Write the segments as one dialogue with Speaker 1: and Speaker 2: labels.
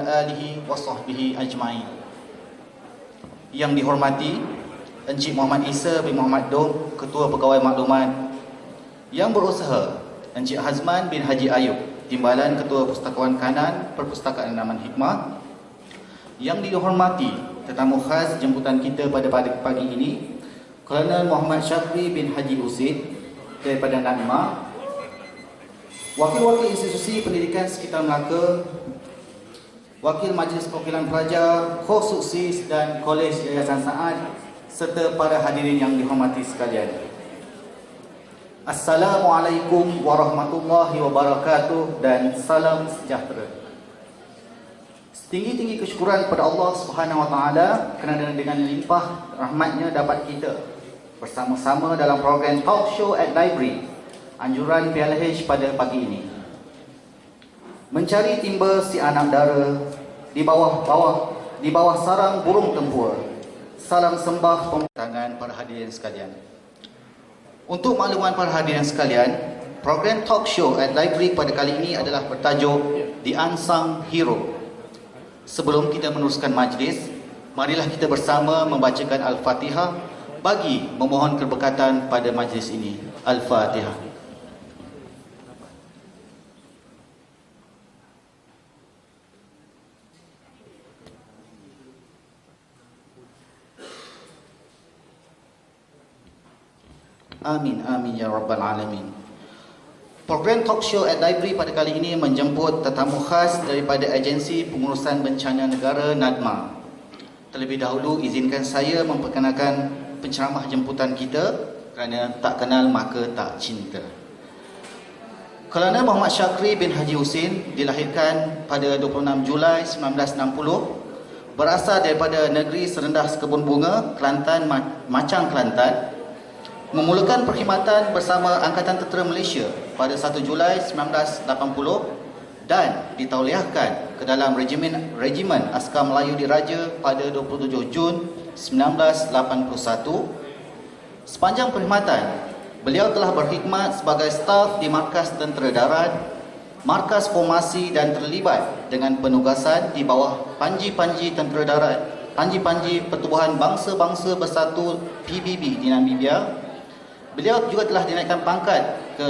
Speaker 1: alihi wa sahbihi ajma'in. Yang dihormati Encik Muhammad Isa bin Muhammad Dom, Ketua Pegawai Maklumat. Yang berusaha Encik Hazman bin Haji Ayub, Timbalan Ketua Pustakawan Kanan Perpustakaan Naman Hikmah. Yang dihormati tetamu khas jemputan kita pada pagi ini, Kolonel Muhammad Syafri bin Haji Usid daripada NADMA, wakil-wakil institusi pendidikan sekitar Melaka, wakil Majlis Perwakilan Pelajar, Khosuksis dan Kolej Yayasan Saad, serta para hadirin yang dihormati sekalian. Assalamualaikum warahmatullahi wabarakatuh dan salam sejahtera. Setinggi-tinggi kesyukuran kepada Allah Subhanahu Wa Taala kerana dengan limpah rahmatnya dapat kita bersama-sama dalam program Talk Show at Library anjuran PLH pada pagi ini. Mencari timba si anak dara di bawah sarang burung tempur. Salam sembah tangan para hadirin sekalian. Untuk makluman para hadirin sekalian, program Talk Show at Library pada kali ini adalah bertajuk The Unsung Hero. Sebelum kita meneruskan majlis, marilah kita bersama membacakan Al-Fatihah bagi memohon keberkatan pada majlis ini. Al-Fatihah. Amin, amin ya rabbal alamin. Program Talk Show at Library pada kali ini menjemput tetamu khas daripada Agensi Pengurusan Bencana Negara NADMA. Terlebih dahulu izinkan saya memperkenalkan penceramah jemputan kita, kerana tak kenal maka tak cinta. Kolonel Muhammad Syafri bin Haji Husin dilahirkan pada 26 Julai 1960, berasal daripada negeri serendah sekebun bunga, Kelantan, Macang, Kelantan. Memulakan perkhidmatan bersama Angkatan Tentera Malaysia pada 1 Julai 1980 dan ditauliahkan ke dalam Regimen Askar Melayu Diraja pada 27 Jun 1981. Sepanjang perkhidmatan, beliau telah berkhidmat sebagai staf di Markas Tentera Darat, Markas Formasi dan terlibat dengan penugasan di bawah Panji-Panji Tentera Darat, Panji-Panji Pertubuhan Bangsa-Bangsa Bersatu PBB di Namibia. Beliau juga telah dinaikkan pangkat ke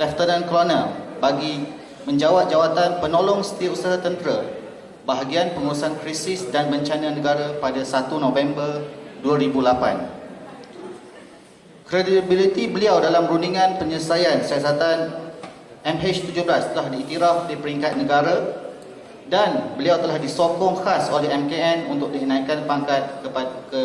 Speaker 1: Lieutenant Colonel bagi menjawat jawatan Penolong Setiausaha Tentera Bahagian Pengurusan Krisis dan Bencana Negara pada 1 November 2008. Kredibiliti beliau dalam rundingan penyelesaian siasatan MH17 telah diiktiraf di peringkat negara dan beliau telah disokong khas oleh MKN untuk dinaikkan pangkat ke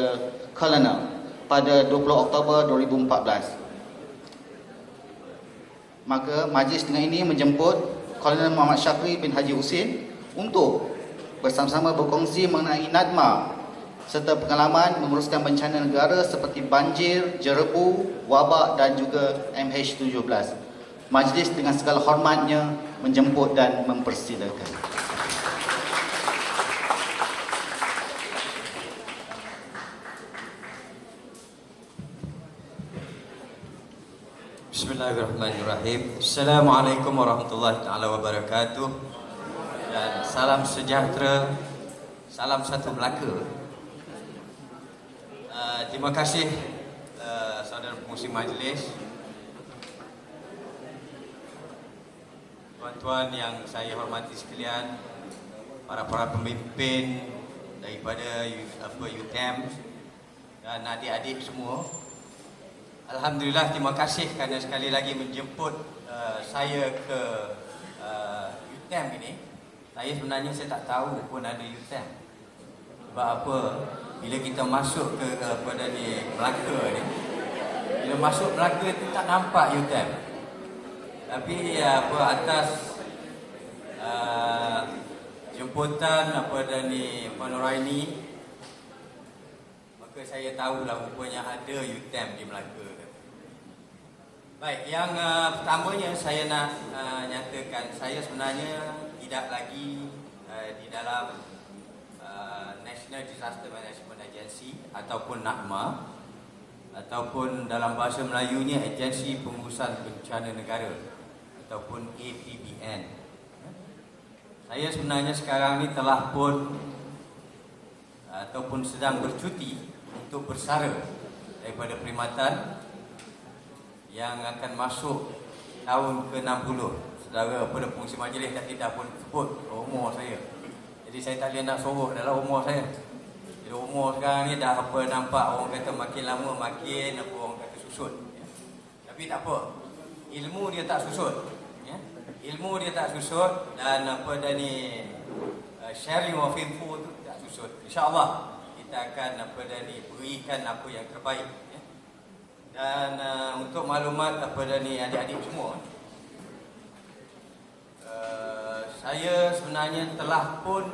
Speaker 1: Colonel pada 20 Oktober 2014. Maka majlis dengan ini menjemput Kolonel Muhammad Syafri bin Haji Husin untuk bersama-sama berkongsi mengenai NADMA serta pengalaman menguruskan bencana negara seperti banjir, jerebu, wabak dan juga MH17. Majlis dengan segala hormatnya menjemput dan mempersilakan.
Speaker 2: Bismillahirrahmanirrahim. Assalamualaikum warahmatullahi taala wabarakatuh. Dan salam sejahtera, salam satu Melaka. Terima kasih saudara pengurusi majlis, tuan-tuan yang saya hormati sekalian, para pemimpin daripada UTM dan adik-adik semua. Alhamdulillah, terima kasih kerana sekali lagi menjemput saya ke UTM ini. Sebenarnya saya tak tahu pun ada UTM. Sebab apa? Bila kita masuk ke Melaka ni, bila masuk Melaka tu tak nampak UTM. Tapi atas jemputan Puan Nuraini, maka saya tahulah rupanya ada UTM di Melaka. Baik, yang pertamanya saya nak nyatakan, saya sebenarnya tidak lagi di dalam National Disaster Management Agency ataupun NADMA, ataupun dalam bahasa Melayunya Agensi Pengurusan Bencana Negara ataupun APBN. Saya sebenarnya sekarang ni telah pun ataupun sedang bercuti untuk bersara daripada perkhidmatan yang akan masuk tahun ke-60. Saudara pada fungsi majlis tadi dah pun sebut umur saya. Jadi saya tak boleh nak suruh dalam umur saya. Jadi umur sekarang ni dah apa nampak orang kata makin lama makin apa orang kata susut. Ya. Tapi tak apa. Ilmu dia tak susut. Ya. Ilmu dia tak susut dan apa dah ni sharing of info tu tak susut. InsyaAllah kita akan apa dah ni berikan apa yang terbaik. Ya. Dan untuk maklumat apa dah ni adik-adik semua, saya sebenarnya telah pun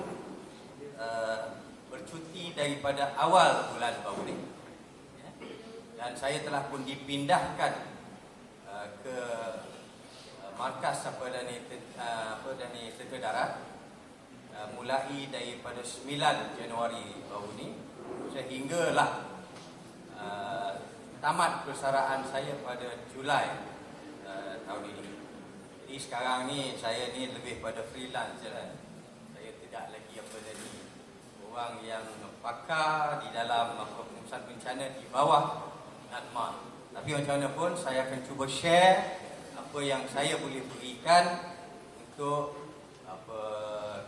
Speaker 2: bercuti daripada awal bulan baru ni. Ya. Dan saya telah pun dipindahkan ke markas apa dah ni Tentera Darat mulai daripada 9 Januari baru ni sehinggalah tamat persaraan saya pada Julai tahun ini. Jadi sekarang ni saya ni lebih pada freelance je lah. Saya tidak lagi apa jadi orang yang pakar di dalam pengurusan bencana di bawah NADMA. Tapi macam mana pun saya akan cuba share apa yang saya boleh berikan untuk apa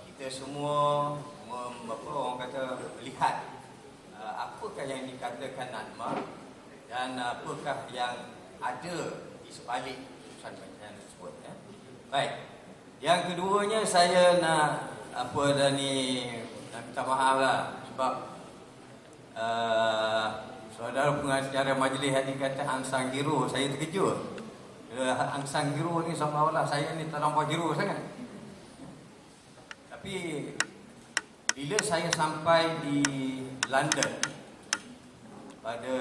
Speaker 2: kita semua orang kata melihat apakah yang dikatakan NADMA dan apakah yang ada di sebalik urusan bencana tersebut. Ya. Baik. Yang keduanya saya nak apa dah ni nak minta maaf lah sebab saudara pengacara majlis tadi kata angsang hero, saya terkejut. Angsang hero ni seolah-olah saya ni terlampau hero sangat. Tapi bila saya sampai di London pada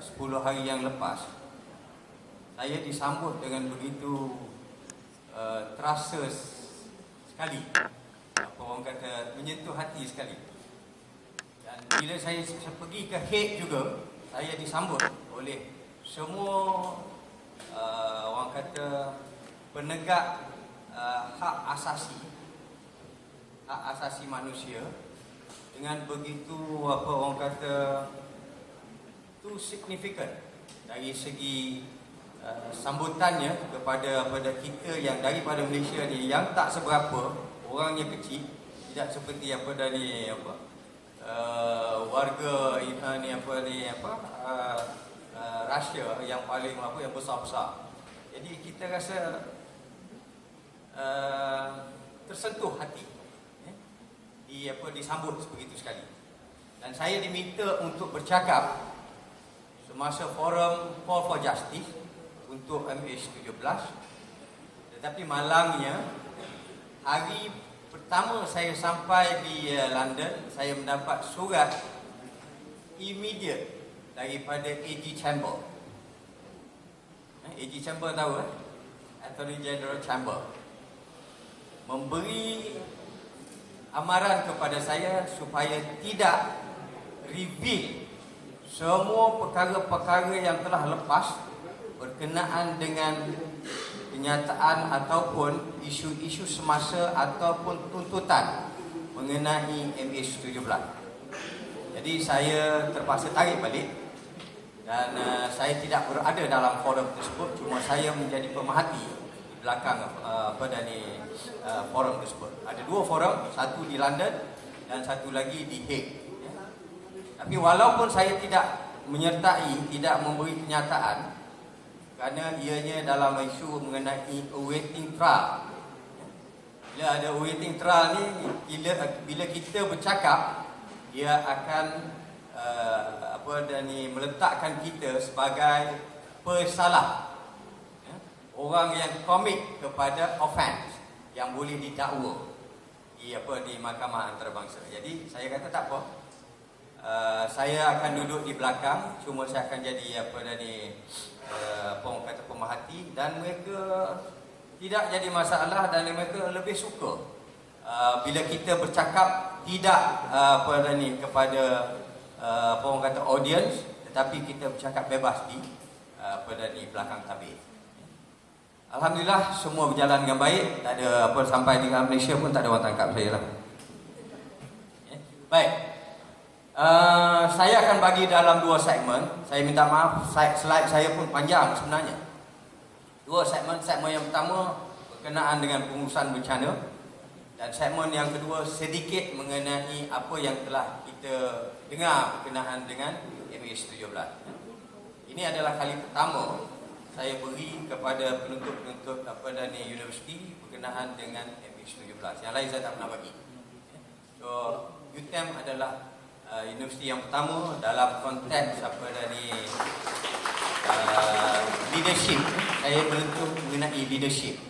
Speaker 2: 10 hari yang lepas, saya disambut dengan begitu terasa sekali, apa orang kata menyentuh hati sekali. Dan bila saya pergi ke Hague juga, saya disambut oleh semua orang kata penegak hak asasi manusia dengan begitu apa orang kata tu signifikan dari segi sambutannya kepada kita yang daripada Malaysia ni yang tak seberapa, orangnya kecil, tidak seperti apa dari apa warga ni Rusia yang paling apa yang besar-besar. Jadi kita rasa tersentuh hati disambut begitu sekali. Dan saya diminta untuk bercakap semasa forum Call for Justice untuk MH17. Tetapi malangnya hari pertama saya sampai di London, saya mendapat surat immediate daripada AG Chamber. AG Chamber tahu Attorney General Chamber memberi amaran kepada saya supaya tidak reveal semua perkara-perkara yang telah lepas berkenaan dengan kenyataan ataupun isu-isu semasa ataupun tuntutan mengenai MH17. Jadi saya terpaksa tarik balik dan saya tidak berada dalam forum tersebut, cuma saya menjadi pemerhati di belakang forum tersebut. Ada 2 forum, satu di London dan satu lagi di Hague. Ya. Tapi walaupun saya tidak menyertai, tidak memberi kenyataan kerana ianya dalam isu mengenai awaiting trial. Bila ada awaiting trial ni, bila kita bercakap, dia akan meletakkan kita sebagai pesalah, ya? Orang yang komit kepada offense yang boleh didakwa di mahkamah antarabangsa. Jadi saya kata tak apa, saya akan duduk di belakang, cuma saya akan jadi orang kata pemerhati, dan mereka tidak jadi masalah dan mereka lebih suka bila kita bercakap tidak kepada orang kata audience, tetapi kita bercakap bebas di belakang tabir. Alhamdulillah semua berjalan dengan baik. Tak ada apa, sampai di Malaysia pun tak ada orang tangkap saya lah. Baik. Saya akan bagi dalam 2 segmen. Saya minta maaf, slide saya pun panjang sebenarnya. 2 segmen. Segmen yang pertama berkenaan dengan pengurusan bencana, dan segmen yang kedua sedikit mengenai apa yang telah kita dengar berkenaan dengan MH17. Ini adalah kali pertama saya beri kepada penuntut-penuntut universiti berkenaan dengan MH17. Yang lain saya tak pernah bagi. So, UTM adalah universiti yang pertama dalam konteks leadership. Saya menuntut mengenai leadership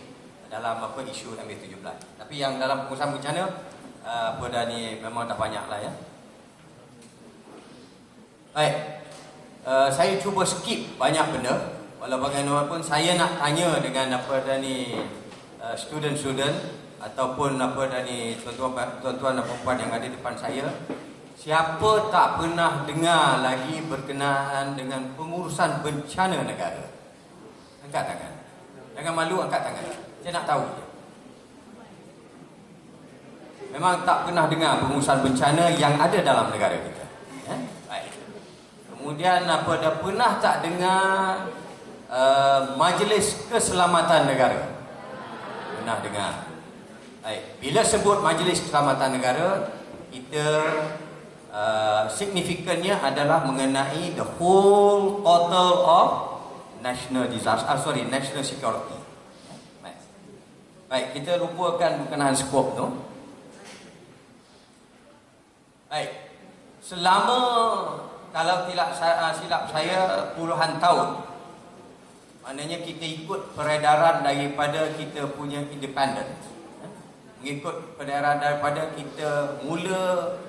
Speaker 2: dalam isu MH17. Tapi yang dalam pengurusan bencana memang dah banyak lah ya. Baik. Saya cuba skip banyak benda. Walau bagaimanapun saya nak tanya dengan student-student ataupun tuan-tuan dan puan yang ada depan saya, siapa tak pernah dengar lagi berkenaan dengan pengurusan bencana negara? Angkat tangan. Jangan malu, angkat tangan. Saya nak tahu je. Memang tak pernah dengar pengurusan bencana yang ada dalam negara kita. Baik. Kemudian pernah tak dengar Majlis Keselamatan Negara? Pernah dengar. Baik. Bila sebut Majlis Keselamatan Negara, kita signifikannya adalah mengenai the whole total of national security. Baik, kita lupakan berkenaan skop tu. Baik. Selama, kalau tidak silap saya, puluhan tahun, maknanya kita ikut peredaran daripada kita punya independence. Mengikut peredaran daripada kita mula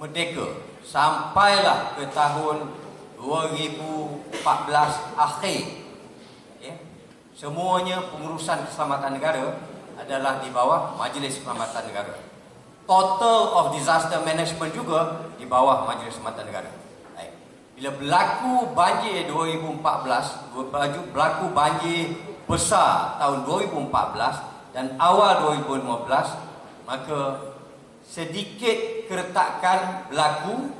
Speaker 2: merdeka sampailah ke tahun 2014 akhir. Semuanya pengurusan keselamatan negara adalah di bawah Majlis Keselamatan Negara. Total of disaster management juga di bawah Majlis Keselamatan Negara. Bila berlaku banjir 2014, berlaku banjir besar tahun 2014 dan awal 2015, maka sedikit keretakan berlaku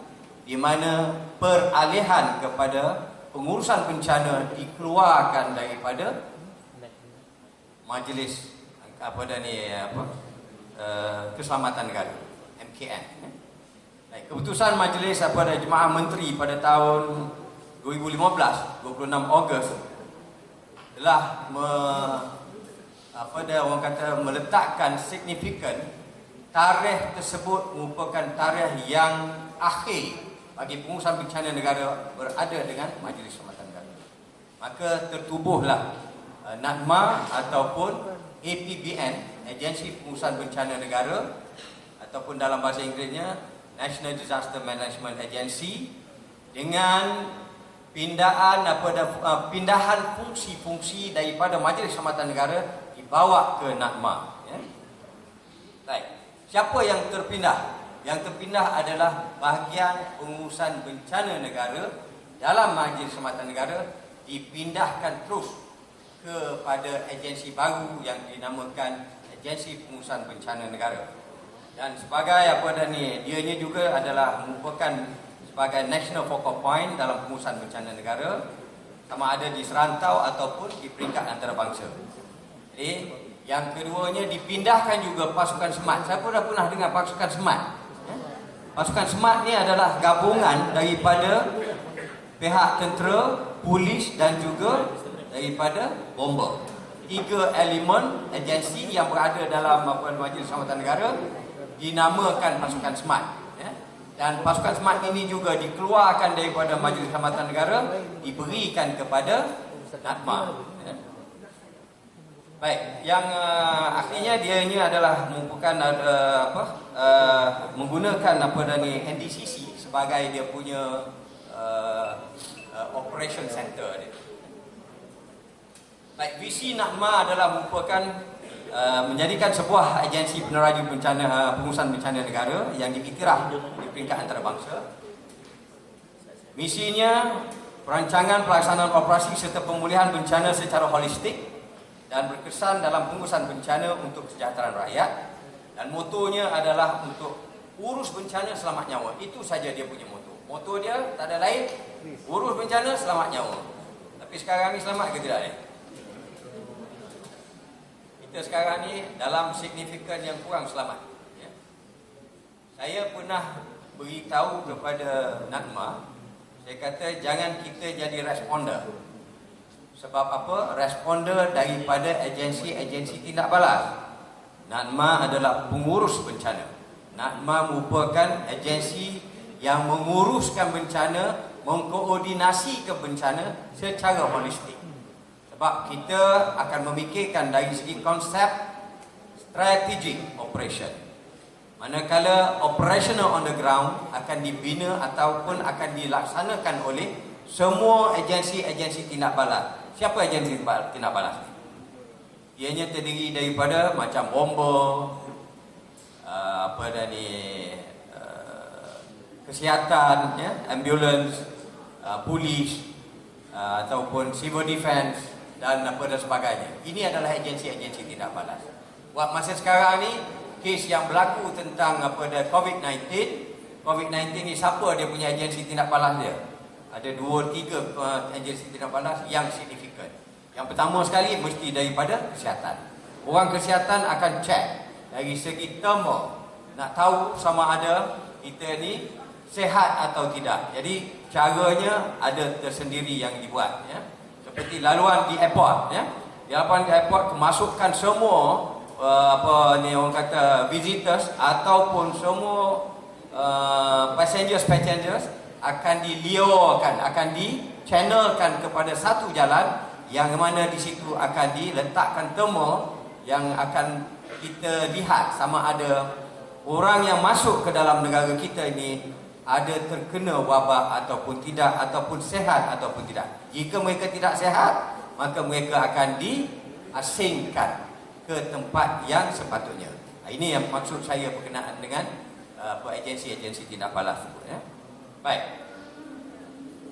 Speaker 2: di mana peralihan kepada pengurusan bencana dikeluarkan daripada Majlis Keselamatan Negara, MKN. Keputusan Majlis Jemaah Menteri pada tahun 2015, 26 Ogos, telah meletakkan signifikan tarikh tersebut merupakan tarikh yang akhir bagi pengurusan bencana negara berada dengan Majlis Keselamatan Negara. Maka tertubuhlah NADMA ataupun APBN, Agensi Pengurusan Bencana Negara, ataupun dalam bahasa Inggerisnya National Disaster Management Agency, dengan pindahan fungsi-fungsi daripada Majlis Keselamatan Negara dibawa ke NADMA. Baik. Siapa yang terpindah? Yang terpindah adalah bahagian pengurusan bencana negara dalam Majlis Keselamatan Negara dipindahkan terus kepada agensi baru yang dinamakan Agensi Pengurusan Bencana Negara. Dan sebagai dianya juga adalah merupakan sebagai national focal point dalam pengurusan bencana negara, sama ada di serantau ataupun di peringkat antarabangsa. Jadi yang keduanya dipindahkan juga pasukan SMART. Siapa dah pernah dengar pasukan SMART? Pasukan SMART ni adalah gabungan daripada pihak tentera, polis dan juga daripada bomber. 3 elemen agensi yang berada dalam Majlis Keselamatan Negara dinamakan pasukan SMART. Dan pasukan SMART ini juga dikeluarkan daripada Majlis Keselamatan Negara, diberikan kepada NADMA. Baik, yang akhirnya dia ini adalah merupakan menggunakan NDCC sebagai dia punya operation center dia. Baik, visi NADMA adalah merupakan menjadikan sebuah agensi peneraju pengurusan bencana negara yang diiktiraf di peringkat antarabangsa. Misinya perancangan pelaksanaan operasi serta pemulihan bencana secara holistik dan berkesan dalam pengurusan bencana untuk kesejahteraan rakyat, dan motonya adalah untuk urus bencana selamat nyawa. Itu saja dia punya moto. Moto dia tak ada lain, urus bencana selamat nyawa. Tapi sekarang ni selamat ke tidak ni? Kita sekarang ni dalam signifikan yang kurang selamat. Ya. Saya pernah beritahu kepada NADMA, saya kata jangan kita jadi responder. Sebab apa? Responder daripada agensi-agensi tindak balas. NADMA adalah pengurus bencana. NADMA merupakan agensi yang menguruskan bencana, mengkoordinasikan bencana secara holistik. Sebab kita akan memikirkan dari segi konsep strategic operation. Manakala operational on the ground akan dibina ataupun akan dilaksanakan oleh semua agensi-agensi tindak balas. Siapa agensi tindak balas ni? Ianya terdiri daripada macam bomba, kesihatan, ya, ambulans, polis, ataupun civil defense dan sebagainya. Ini adalah agensi-agensi tindak balas. Buat masa sekarang ni, kes yang berlaku tentang COVID-19 ni, siapa dia punya agensi tindak balas dia? Ada 2-3 agensi tindak balas yang signifikan. Yang pertama sekali mesti daripada kesihatan. Orang kesihatan akan cek dari segi thermal, nak tahu sama ada kita ni sehat atau tidak. Jadi caranya ada tersendiri yang dibuat, ya. Seperti laluan di airport, ya. Di laluan di airport kemasukan semua orang kata visitors ataupun semua passengers akan diliurkan, akan di-channelkan kepada satu jalan yang mana di situ akan diletakkan thermal yang akan kita lihat sama ada orang yang masuk ke dalam negara kita ini ada terkena wabak ataupun tidak, ataupun sehat ataupun tidak. Jika mereka tidak sehat, maka mereka akan diasingkan ke tempat yang sepatutnya. Ini yang maksud saya berkenaan dengan agensi-agensi tindak balas tersebut, ya. Baik.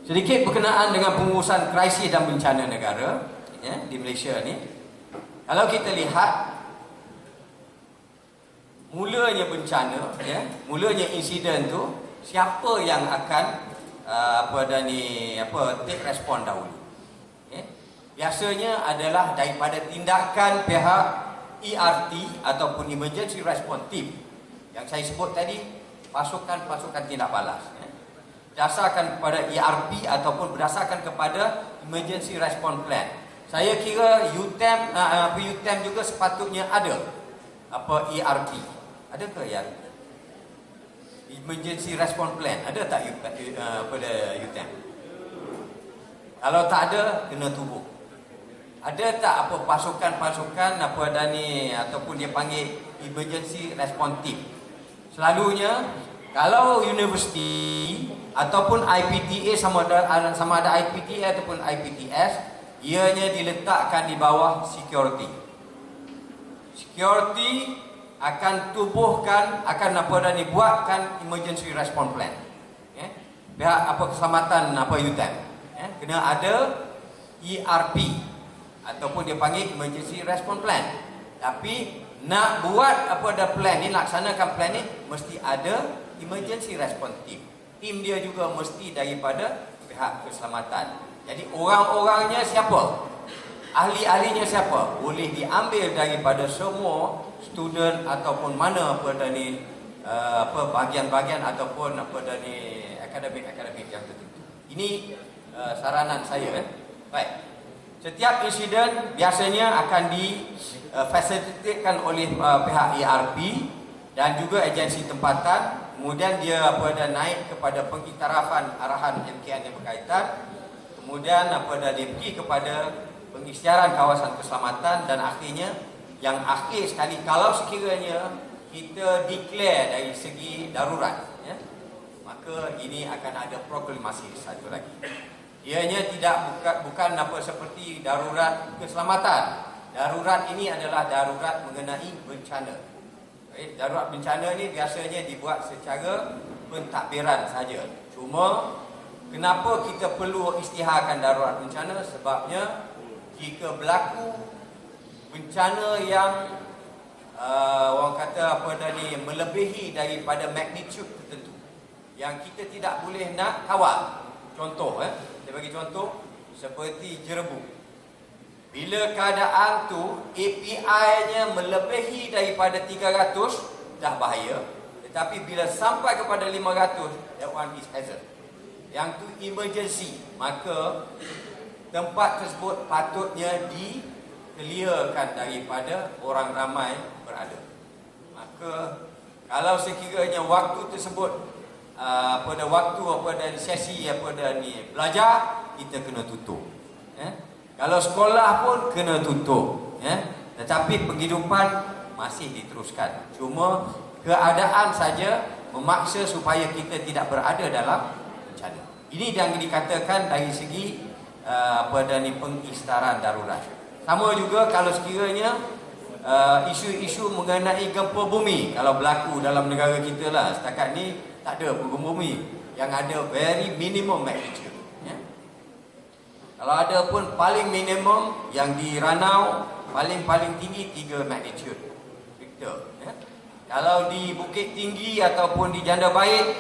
Speaker 2: Sedikit berkenaan dengan pengurusan krisis dan bencana negara, ya, di Malaysia ni. Kalau kita lihat mulanya bencana, ya, mulanya insiden tu, siapa yang akan take respon dahulu? Okay. Biasanya adalah daripada tindakan pihak ERT ataupun Emergency Response Team yang saya sebut tadi, pasukan-pasukan tindak balas. Ya. Berdasarkan kepada ERP ataupun berdasarkan kepada Emergency Response Plan. Saya kira UTM juga sepatutnya ada ERP. Adakah ERP? Emergency Response Plan ada tak pada UTM? Kalau tak ada, kena tubuh. Ada tak pasukan-pasukan ataupun dia panggil Emergency Response Team? Selalunya kalau universiti ataupun IPTA sama ada IPTA ataupun IPTS, ianya diletakkan di bawah security. Security akan tubuhkan, buatkan emergency response plan. Ya. Pihak keselamatan UTM. Ya. Kena ada ERP ataupun dia panggil emergency response plan. Tapi nak buat plan ni, laksanakan plan ni, mesti ada emergency response team. Tim dia juga mesti daripada pihak keselamatan. Jadi orang-orangnya siapa? Ahli-ahlinya siapa? Boleh diambil daripada semua student ataupun mana bahagian-bahagian ataupun akademik yang tertentu. Ini saranan saya. Baik. Setiap insiden biasanya akan difasilitasikan oleh pihak ERP dan juga agensi tempatan. Kemudian dia naik kepada pengiktirafan arahan MKN yang berkaitan. Kemudian dia pergi kepada pengisytiharan kawasan keselamatan dan akhirnya yang akhir sekali, kalau sekiranya kita declare dari segi darurat, ya, maka ini akan ada proklamasi satu lagi. Ianya bukan seperti darurat keselamatan. Darurat ini adalah darurat mengenai bencana. Darurat bencana ni biasanya dibuat secara pentadbiran saja. Cuma kenapa kita perlu isytiharkan darurat bencana? Sebabnya jika berlaku bencana yang orang kata apa dah ni, melebihi daripada magnitude tertentu yang kita tidak boleh nak kawal. Contoh, saya bagi contoh seperti jerebu. Bila keadaan tu API-nya melebihi daripada 300, dah bahaya. Tetapi bila sampai kepada 500, that one is hazard. Yang tu emergency, maka tempat tersebut patutnya dikeliarkan daripada orang ramai berada. Maka kalau sekiranya waktu tersebut pada waktu dan sesi belajar, kita kena tutup. Kalau sekolah pun kena tutup. Tetapi penghidupan masih diteruskan. Cuma keadaan saja memaksa supaya kita tidak berada dalam bencana. Ini yang dikatakan dari segi pengisytiharan darurat. Sama juga kalau sekiranya isu-isu mengenai gempa bumi, kalau berlaku dalam negara kita lah, setakat ni tak ada gempa bumi, yang ada very minimum magnitude. Kalau ada pun paling minimum yang di Ranau paling tinggi 3 magnitude Richter. Kalau di Bukit Tinggi ataupun di Janda Baik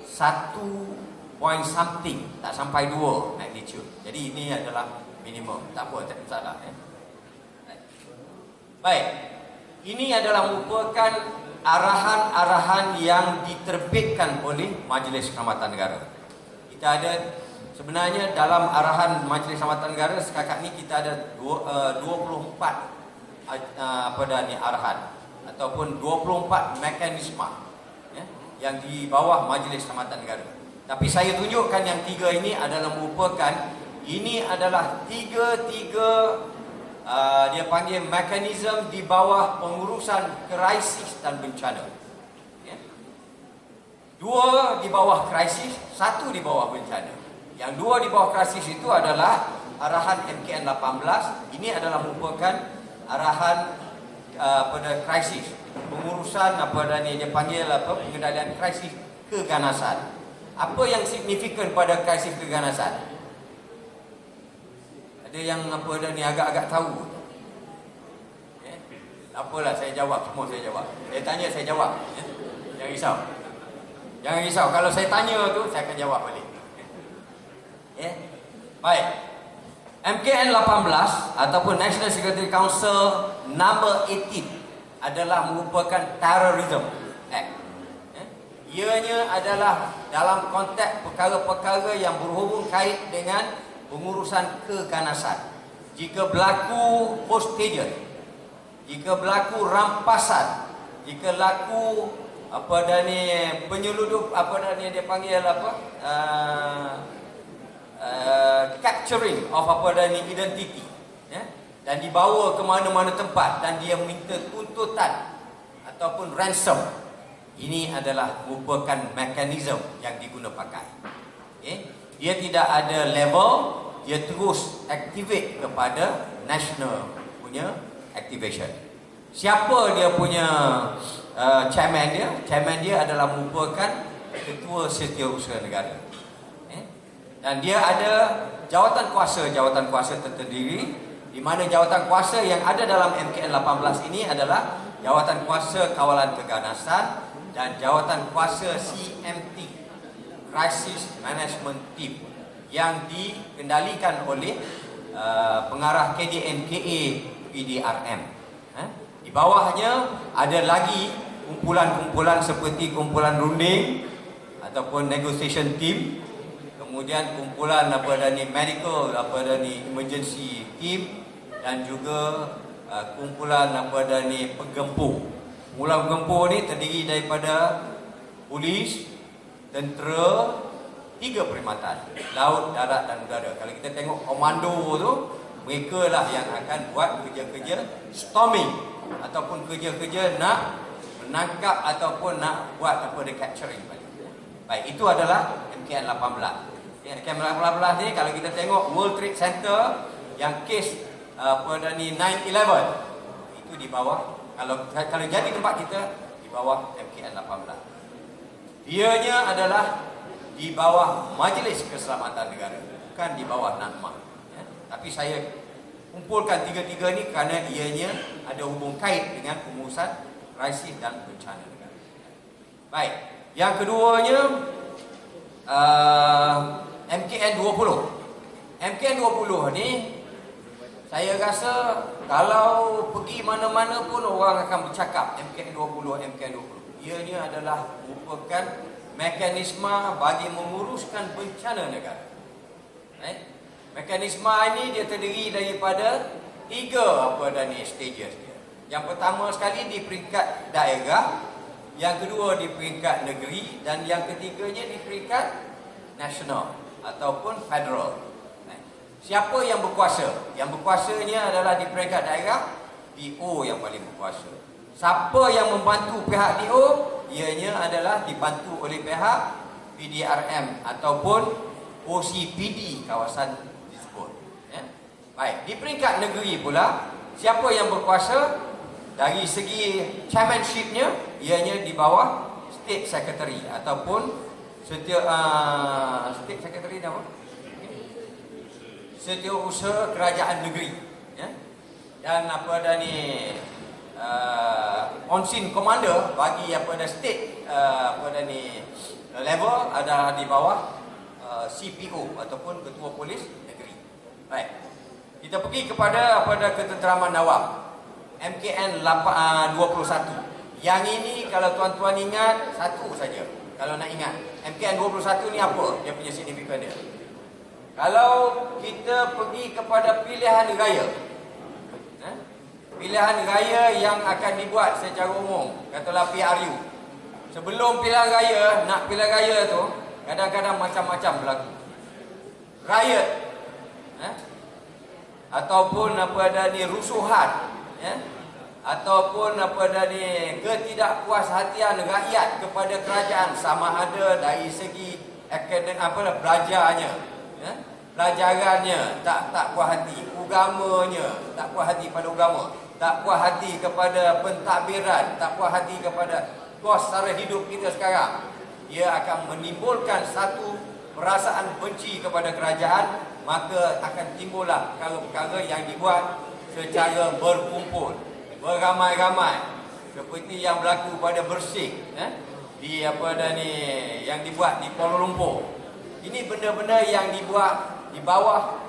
Speaker 2: 1 point something, tak sampai 2 magnitude. Jadi ini adalah minimum. Tak apa, tak masalah. Baik, ini adalah merupakan arahan-arahan yang diterbitkan oleh Majlis Kehormatan Negara. Kita ada sebenarnya dalam arahan Majlis Kehormatan Negara setakat ni kita ada 24 arahan ataupun 24 mekanisme yang di bawah Majlis Kehormatan Negara. Tapi saya tunjukkan yang 3 ini adalah merupakan, ini adalah tiga dia panggil mekanisme di bawah pengurusan krisis dan bencana. 2 di bawah krisis, 1 di bawah bencana. Yang 2 di bawah krisis itu adalah arahan MKN 18. Ini adalah merupakan arahan pada krisis, pengurusan dia panggil pengendalian krisis keganasan. Apa yang signifikan pada krisis keganasan? Ada yang agak-agak tahu. Apalah, saya jawab, semua saya jawab. Saya tanya, saya jawab. Jangan risau. Jangan risau, kalau saya tanya tu saya akan jawab balik. Baik. MKN 18 ataupun National Security Council number 18 adalah merupakan Terrorism Act. Ianya adalah dalam konteks perkara-perkara yang berhubung kait dengan pengurusan keganasan. Jika berlaku hostages, jika berlaku rampasan, jika berlaku penyeludup dia panggil capturing of identity, dan dibawa ke mana-mana tempat dan dia minta tuntutan ataupun ransom. Ini adalah merupakan mekanisme yang diguna pakai. Dia tidak ada level, dia terus activate kepada national punya activation. Siapa dia punya chairman dia? Chairman dia adalah merupakan Ketua Setiausaha Negara. Dan dia ada jawatan kuasa terterdiri, di mana jawatan kuasa yang ada dalam MKN 18 ini adalah jawatan kuasa kawalan keganasan dan jawatan kuasa CMT, Crisis Management Team, yang dikendalikan oleh pengarah KDNKA PDRM. Di bawahnya ada lagi kumpulan-kumpulan seperti kumpulan runding ataupun negotiation team, kemudian kumpulan medical emergency team, dan juga kumpulan penggempur. Kumpulan penggempur ni terdiri daripada polis, tentera, 3 perkhidmatan, laut, darat dan udara. Kalau kita tengok komando tu, mereka lah yang akan buat kerja-kerja storming ataupun kerja-kerja nak menangkap ataupun nak buat capturing balik. Baik, itu adalah MKN 18. MKN 18 ni kalau kita tengok World Trade Center yang kes 9/11 itu di bawah, kalau jadi tempat kita di bawah MKN 18. Dianya adalah di bawah Majlis Keselamatan Negara, bukan di bawah NADMA. Tapi saya kumpulkan tiga-tiga ni kerana ianya ada hubung kait dengan pengurusan krisis dan bencana negara. Baik, yang keduanya MKN 20. MKN 20 ni saya rasa kalau pergi mana-mana pun orang akan bercakap MKN 20, MKN 20. Ianya adalah merupakan mekanisme bagi menguruskan bencana negara. Mekanisme ini dia terdiri daripada 3 stages dia. Yang pertama sekali di peringkat daerah, yang kedua di peringkat negeri, dan yang ketiganya di peringkat nasional ataupun federal. Siapa yang berkuasa? Yang berkuasanya adalah di peringkat daerah, DO yang paling berkuasa. Siapa yang membantu pihak DO? Ianya adalah dibantu oleh pihak PDRM ataupun OCPD kawasan tersebut. Baik, di peringkat negeri pula, siapa yang berkuasa? Dari segi chairmanshipnya, ianya di bawah State Secretary ataupun State Secretary apa? Setiausaha Kerajaan Negeri. Dan Onsin Commander bagi state level adalah di bawah CPO ataupun Ketua Polis Negeri. Baik. Kita pergi kepada ketenteraman awam. MKN 21. Yang ini kalau tuan-tuan ingat satu saja. Kalau nak ingat, MKN 21 ni apa? Dia punya signifikan dia. Kalau kita pergi kepada pilihan raya, pilihan raya yang akan dibuat secara umum, katalah PRU. Sebelum pilihan raya, nak pilihan raya tu kadang-kadang macam-macam berlaku. Riot, ataupun rusuhan, ataupun ketidakpuashatian rakyat kepada kerajaan, sama ada dari segi belajarnya, pelajarannya tak puas hati, agamanya tak puas hati pada agama, tak puas hati kepada pentadbiran, tak puas hati kepada kos sara hidup kita sekarang. Ia akan menimbulkan satu perasaan benci kepada kerajaan, maka akan timbullah perkara-perkara yang dibuat secara berkumpul, beramai-ramai, seperti yang berlaku pada Bersih yang dibuat di Kuala Lumpur. Ini benda-benda yang dibuat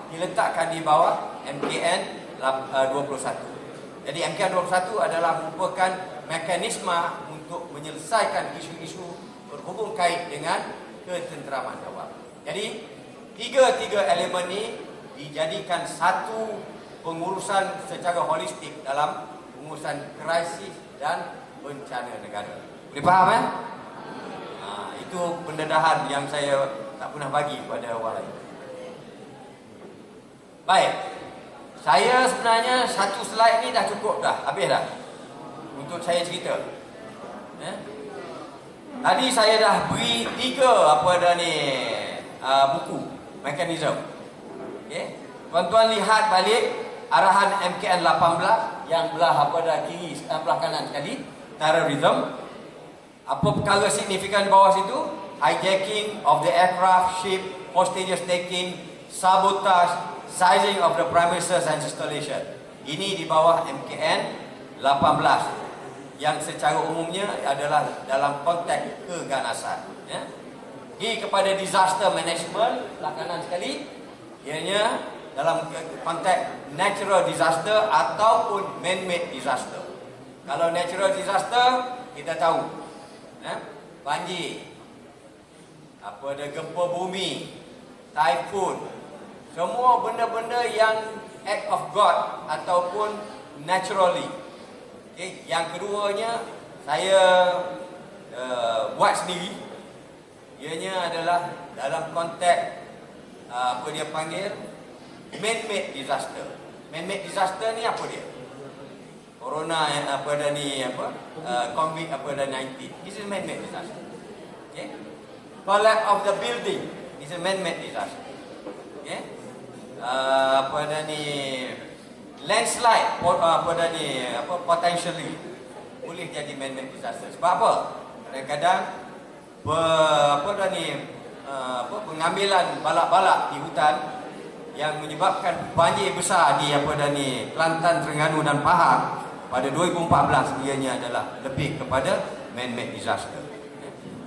Speaker 2: diletakkan di bawah MKN 21. Jadi MKN 21 adalah merupakan mekanisme untuk menyelesaikan isu-isu berhubung kait dengan ketenteraman awam. Jadi tiga elemen ini dijadikan satu pengurusan secara holistik dalam pengurusan krisis dan bencana negara. Boleh faham itu pendedahan yang saya tak pernah bagi kepada orang lain. Baik, saya sebenarnya satu slide ni dah cukup dah, habis dah untuk saya cerita. Tadi saya dah beri 3 buku mekanisme. Tuan-tuan lihat balik arahan MKN 18 yang belah kiri, belah kanan sekali, terorisme. Apa perkara signifikan di bawah situ? Hijacking of the aircraft, ship, hostages taking, sabotage, seizing of the premises and installation. Ini di bawah MKN 18 yang secara umumnya adalah dalam konteks keganasan. Pergi kepada disaster management, belah kanan sekali, ianya dalam konteks natural disaster ataupun man-made disaster. Kalau natural disaster, kita tahu banjir, gempa bumi, typhoon, semua benda-benda yang act of God ataupun naturally. Yang keduanya saya buat sendiri. Ianya adalah dalam konteks dia panggil man-made disaster. Man-made disaster ni apa dia? Corona COVID-19. This is man-made disaster. Collapse of the building is a man-made disaster. Landslide potentially boleh jadi man-made disaster. Sebab apa? Kadang-kadang pengambilan balak-balak di hutan yang menyebabkan banjir besar di Kelantan, Terengganu dan Pahang pada 2014 ianya adalah lebih kepada man-made disaster.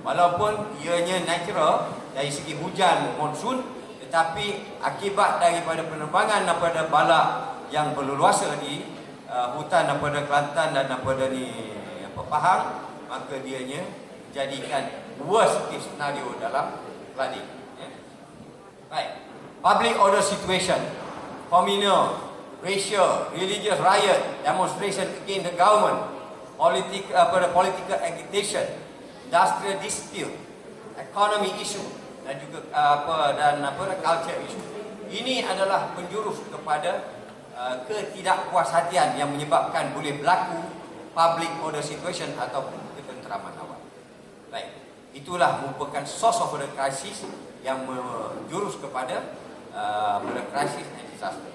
Speaker 2: Walaupun ianya natural dari segi hujan monsun, tetapi akibat daripada penerbangan daripada balak yang berleluasa di hutan daripada Kelantan dan daripada Pahang, maka dianya menjadikan worst case scenario dalam flooding. Baik. Public order situation, communal, racial, religious riot, demonstration against the government, political agitation, industrial dispute, economy issue dan juga culture issue. Ini adalah penjurus kepada ketidakpuashatian yang menyebabkan boleh berlaku public order situation ataupun ketenteraman awam. Baik, itulah merupakan source of the crisis yang menjurus kepada krisis dan disaster.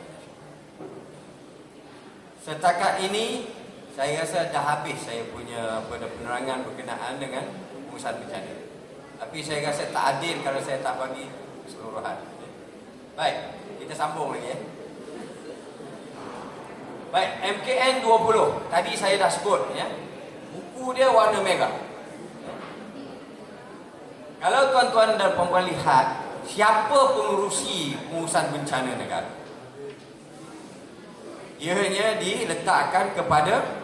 Speaker 2: Setakat ini saya rasa dah habis saya punya penerangan berkenaan dengan pengurusan bencana. Tapi saya rasa tak adil kalau saya tak bagi keseluruhan. Baik, kita sambung lagi. Baik, MKN 20. Tadi saya dah sebut ya. Buku dia warna merah. Kalau tuan-tuan dan puan-puan lihat siapa pengurusi pengurusan bencana negara? Ianya diletakkan kepada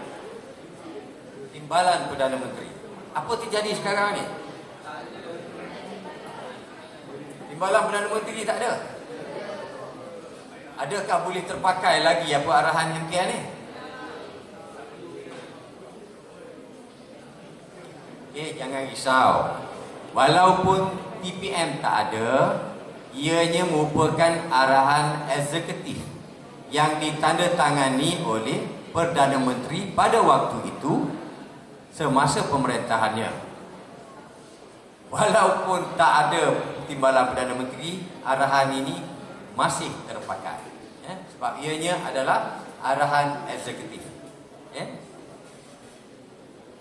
Speaker 2: Timbalan Perdana Menteri. Apa terjadi sekarang ni? Timbalan Perdana Menteri tak ada. Adakah boleh terpakai lagi arahan MKN ni? Jangan risau. Walaupun TPM tak ada, ianya merupakan arahan eksekutif yang ditandatangani oleh Perdana Menteri pada waktu itu semasa pemerintahannya. Walaupun tak ada timbalan Perdana Menteri, arahan ini masih terpakai. Sebab ianya adalah arahan eksekutif.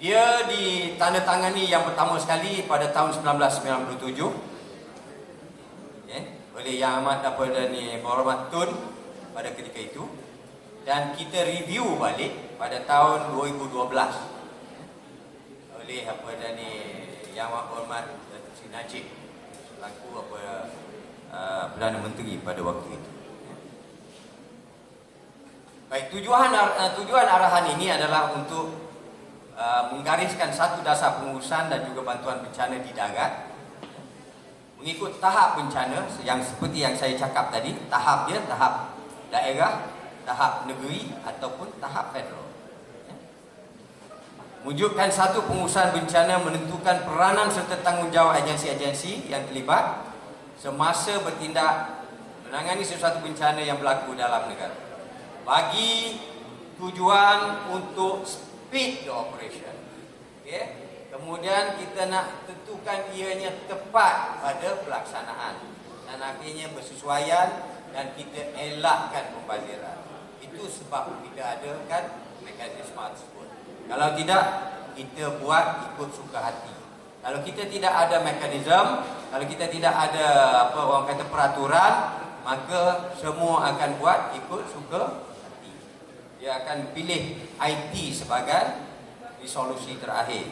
Speaker 2: Dia ditandatangani yang pertama sekali pada tahun 1997 oleh Yang Amat Berhormat Tun pada ketika itu, dan kita review balik pada tahun 2012 oleh Yang Amat Berhormat Sri Najib selaku Perdana Menteri pada waktu itu. Baik, tujuan arahan ini adalah untuk menggariskan satu dasar pengurusan dan juga bantuan bencana di darat mengikut tahap bencana yang seperti yang saya cakap tadi. Tahap dia tahap daerah, tahap negeri ataupun tahap federal. Wujudkan satu pengurusan bencana menentukan peranan serta tanggungjawab agensi-agensi yang terlibat semasa bertindak menangani sesuatu bencana yang berlaku dalam negara, bagi tujuan untuk speed the operation. Kemudian kita nak tentukan ianya tepat pada pelaksanaan dan akhirnya bersesuaian dan kita elakkan pembaziran. Itu sebab kita adakan mekanisme tersebut. Kalau tidak, kita buat ikut suka hati. Kalau kita tidak ada mekanisme, kalau kita tidak ada peraturan, maka semua akan buat ikut suka. Dia akan pilih IT sebagai resolusi terakhir.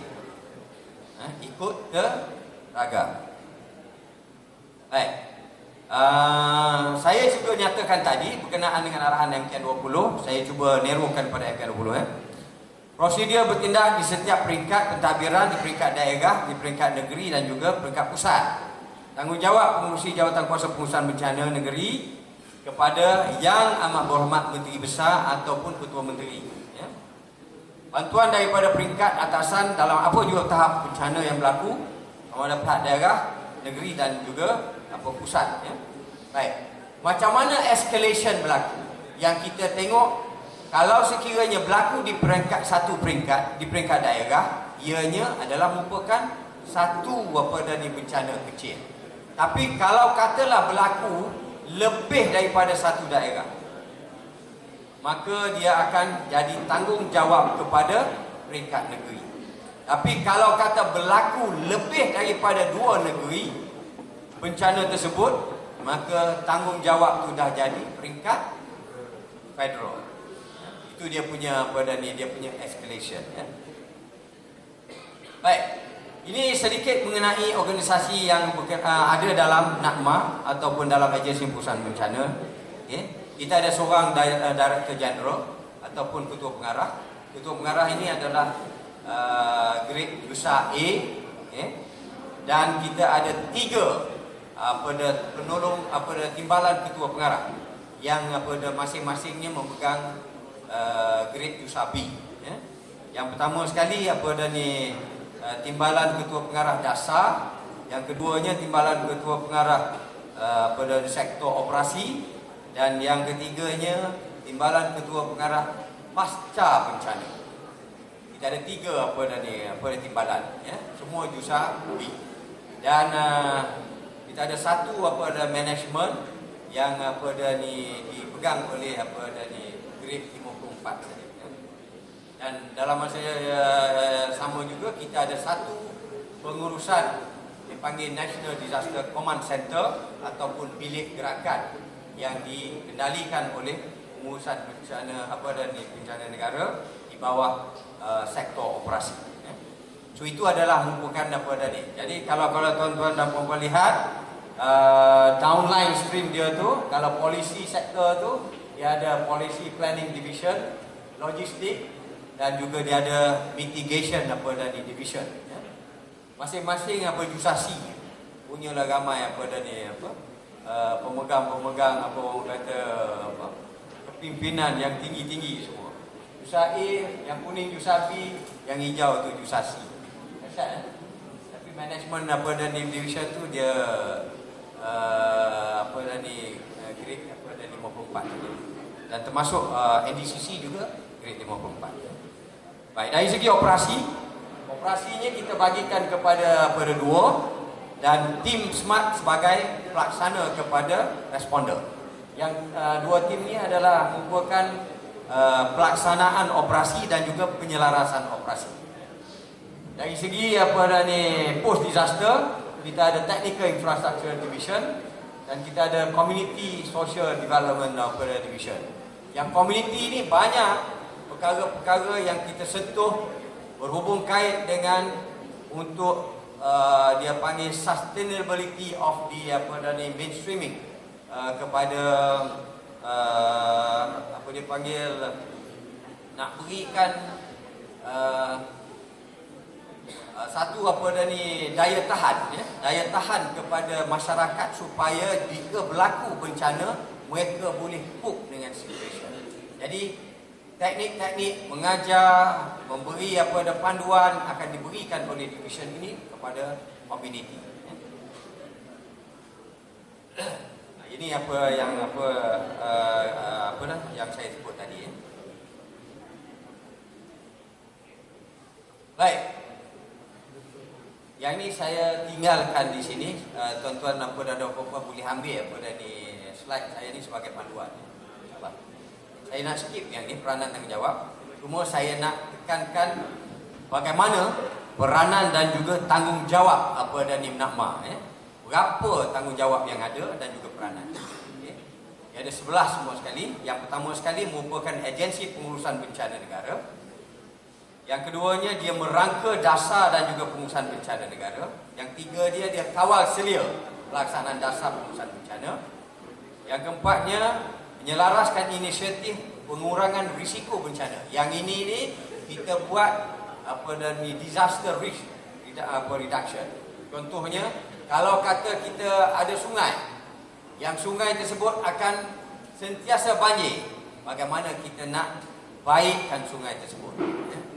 Speaker 2: Ikut teraga. Baik. Saya cuba nyatakan tadi berkenaan dengan arahan MKN 20. Saya cuba nerokan pada MKN 20. Prosedur bertindak di setiap peringkat pentadbiran, di peringkat daerah, di peringkat negeri dan juga peringkat pusat. Tanggungjawab pengurusi jawatan kuasa pengurusan bencana negeri kepada Yang Amat Berhormat Menteri Besar ataupun Ketua Menteri. Bantuan daripada peringkat atasan dalam apa juga tahap bencana yang berlaku, pada pihak daerah, negeri dan juga pusat. Baik. Macam mana escalation berlaku? Yang kita tengok, kalau sekiranya berlaku di satu peringkat, di peringkat daerah, ianya adalah merupakan satu bencana kecil. Tapi kalau katalah berlaku lebih daripada satu daerah, maka dia akan jadi tanggungjawab kepada peringkat negeri. Tapi kalau kata berlaku lebih daripada dua negeri, bencana tersebut, maka tanggungjawab tu dah jadi peringkat federal. Itu dia punya dia punya escalation, ya. Baik, ini sedikit mengenai organisasi yang ada dalam NADMA ataupun dalam Agensi Pengurusan Bencana. Okay. Kita ada seorang Director General ataupun Ketua Pengarah. Ketua Pengarah ini adalah grade besar A, okay. Dan kita ada 3 penolong timbalan Ketua Pengarah yang masing-masingnya memegang grade besar B, ya. Yang pertama sekali timbalan Ketua Pengarah Dasar, yang keduanya timbalan Ketua Pengarah sektor operasi, dan yang ketiganya timbalan Ketua Pengarah Pasca Bencana. Kita ada 3 timbalan, ya, semua jusa B. Dan kita ada satu management yang dipegang oleh grade 54 saja. Dan dalam masa sama juga kita ada satu pengurusan dipanggil National Disaster Command Center ataupun bilik gerakan yang dikendalikan oleh pengurusan bencana negara di bawah sektor operasi. So itu adalah merupakan Jadi kalau tuan-tuan dan puan-puan lihat downline stream dia tu, kalau polisi sektor tu dia ada policy planning division, logistik, dan juga dia ada mitigation division, ya. Masing-masing jusasi punyalah ramai pemegang kepimpinan yang tinggi-tinggi semua. Jusa A yang kuning, jusa B yang hijau tu jusasi. Dahsyat, eh? Tapi management division tu dia grade 54, dan termasuk NDCC juga grade 54. Baik, dari segi operasinya kita bagikan kepada 2, dan tim SMART sebagai pelaksana kepada responder. Yang 2 tim ini adalah merupakan pelaksanaan operasi dan juga penyelarasan operasi. Dari segi post disaster, kita ada Technical Infrastructure Division dan kita ada Community Social Development Division. Yang community ini banyak perkara-perkara yang kita sentuh berhubung kait dengan untuk dia panggil sustainability of the mainstreaming kepada dia panggil nak berikan satu daya tahan, ya, daya tahan kepada masyarakat supaya jika berlaku bencana mereka boleh cope dengan situasi. Jadi teknik-teknik mengajar, memberi panduan akan diberikan oleh division ini kepada community. Ini yang saya sebut tadi, ya. Baik. Yang ini saya tinggalkan di sini, tuan-tuan dan puan-puan boleh ambil slide saya ini sebagai panduan. Saya nak skip yang ini peranan tanggungjawab. Cuma saya nak tekankan bagaimana peranan dan juga tanggungjawab NADMA, ya. Berapa tanggungjawab yang ada dan juga peranan. Okay. Ada 11 semua sekali. Yang pertama sekali merupakan Agensi Pengurusan Bencana Negara. Yang keduanya dia merangka dasar dan juga pengurusan bencana negara. Yang tiga dia kawal selia pelaksanaan dasar pengurusan bencana. Yang keempatnya menyelaraskan inisiatif pengurangan risiko bencana. Yang ini ni kita buat disaster risk reduction. Contohnya kalau kata kita ada sungai, yang sungai tersebut akan sentiasa banjir, bagaimana kita nak baikkan sungai tersebut?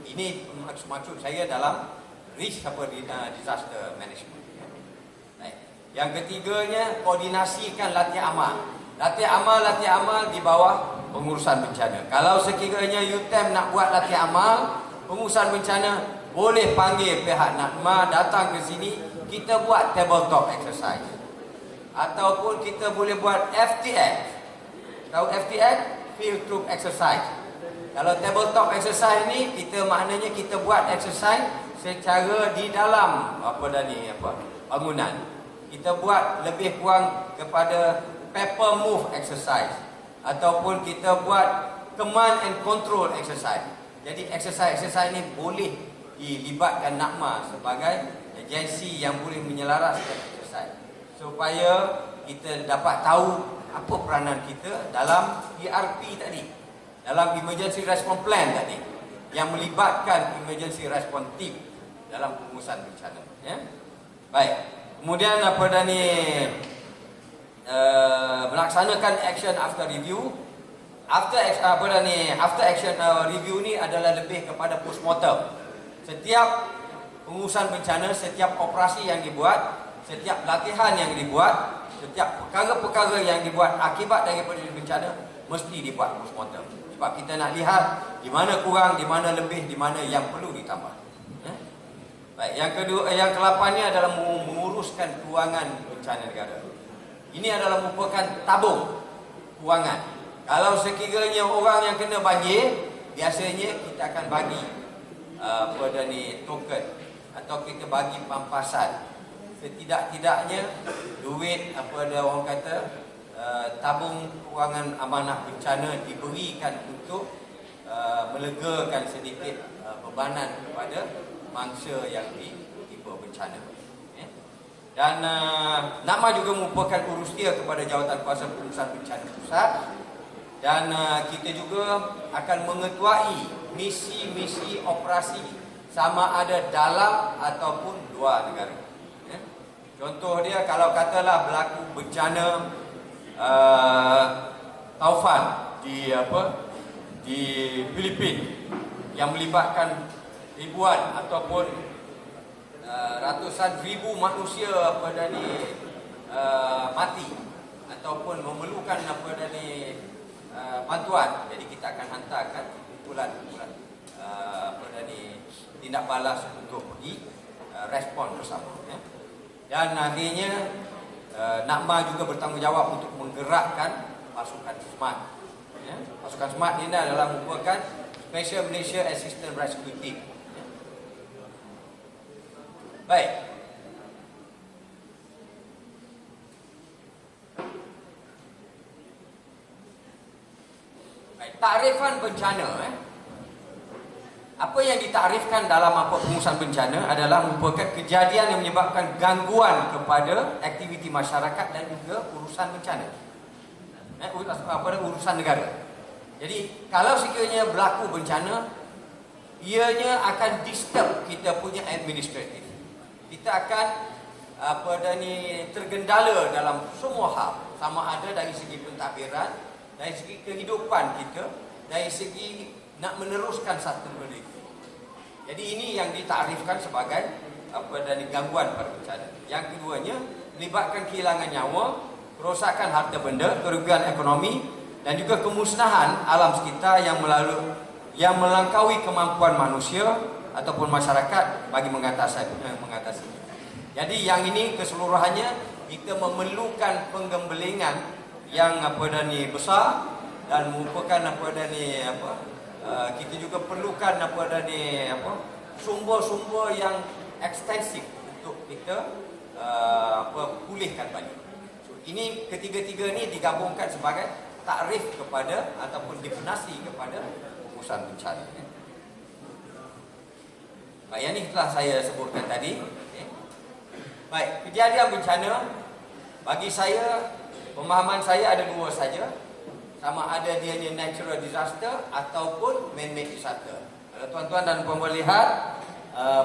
Speaker 2: Ini maksud saya dalam risk disaster management. Baik. Yang ketiganya koordinasikan latihan amal. Latihan amal di bawah pengurusan bencana. Kalau sekiranya UTM nak buat latihan amal pengurusan bencana, boleh panggil pihak NADMA datang ke sini, kita buat tabletop exercise. Ataupun kita boleh buat FTX. Tahu FTX? Field Troop Exercise. Kalau tabletop exercise ni, maknanya kita buat exercise secara di dalam bangunan. kita buat lebih kurang kepada paper move exercise ataupun kita buat command and control exercise. Jadi exercise ni boleh dilibatkan NACMA sebagai agensi yang boleh menyelaraskan exercise supaya kita dapat tahu apa peranan kita dalam ERP tadi, dalam emergency response plan tadi, yang melibatkan emergency response team dalam pengurusan bencana. Ya? Baik. Kemudian melaksanakan action after review. After action review ni adalah lebih kepada postmortem. Setiap pengurusan bencana, setiap operasi yang dibuat, setiap latihan yang dibuat, setiap perkara-perkara yang dibuat akibat daripada bencana mesti dibuat postmortem. Sebab kita nak lihat di mana kurang, di mana lebih, di mana yang perlu ditambah. Ya? Baik, yang ke-8 adalah menguruskan kewangan bencana negara. Ini adalah merupakan tabung kewangan. Kalau sekiranya orang yang kena banjir, biasanya kita akan bagi token atau kita bagi pampasan. Setidak-tidaknya duit orang kata tabung kewangan amanah bencana diberikan untuk melegakan sedikit bebanan kepada mangsa yang ditimpa bencana. Dan NACMA juga merupakan urusdia kepada Jawatan Kuasa Pengurusan Bencana Pusat, dan kita juga akan mengetuai misi-misi operasi sama ada dalam ataupun luar negara. Contoh dia, kalau katalah berlaku bencana taufan di Filipina yang melibatkan ribuan ataupun ratusan ribu manusia mati ataupun memerlukan bantuan. Jadi kita akan hantarkan kumpulan tindak balas untuk pergi respon bersama. Ya. Dan akhirnya NACMA juga bertanggungjawab untuk menggerakkan pasukan SMART. Ya. Pasukan SMART ini adalah merupakan Special Malaysia Assistance Rescue Team. Ya. Baik. Takrifan bencana. Apa yang ditarifkan dalam pengurusan bencana adalah merupakan kejadian yang menyebabkan gangguan kepada aktiviti masyarakat dan juga urusan bencana. Urusan negara. Jadi kalau sekiranya berlaku bencana, ianya akan disturb kita punya administratif. Kita akan tergendala dalam semua hal, sama ada dari segi pentadbiran, dari segi kehidupan kita, dari segi nak meneruskan satu benda itu. Jadi ini yang ditarifkan sebagai gangguan pada bencana. Yang keduanya melibatkan kehilangan nyawa, kerosakan harta benda, kerugian ekonomi dan juga kemusnahan alam sekitar yang melampaui kemampuan manusia ataupun masyarakat bagi mengatasi. Jadi yang ini keseluruhannya kita memerlukan penggembelingan yang besar, dan merupakan kita juga perlukan sumber-sumber yang ekstensif untuk kita pulihkan balik. So, ini ketiga-tiga ni digabungkan sebagai takrif kepada ataupun definasi kepada pengurusan bencana. Baik, yang ni telah saya sebutkan tadi. Okay. Baik, kejadian bencana bagi saya, pemahaman saya ada dua saja. Sama ada dia ni natural disaster ataupun man-made disaster. Kalau tuan-tuan dan puan-puan lihat,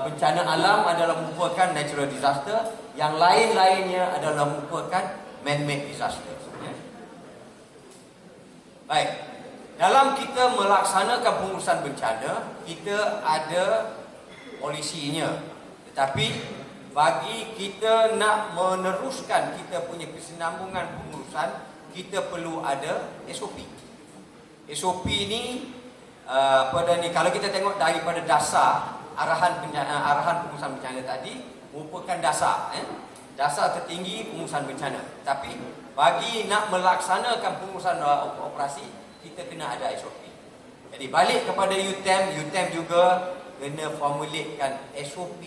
Speaker 2: bencana alam adalah merupakan natural disaster, yang lain-lainnya adalah merupakan man-made disaster. Ya. Baik, dalam kita melaksanakan pengurusan bencana, kita ada polisinya. Tetapi bagi kita nak meneruskan kita punya kesinambungan pengurusan, kita perlu ada SOP. SOP ni kalau kita tengok daripada dasar arahan pengurusan bencana tadi merupakan dasar dasar tertinggi pengurusan bencana. Tapi bagi nak melaksanakan pengurusan operasi, kita kena ada SOP. Jadi balik kepada UTM juga kena formulatekan SOP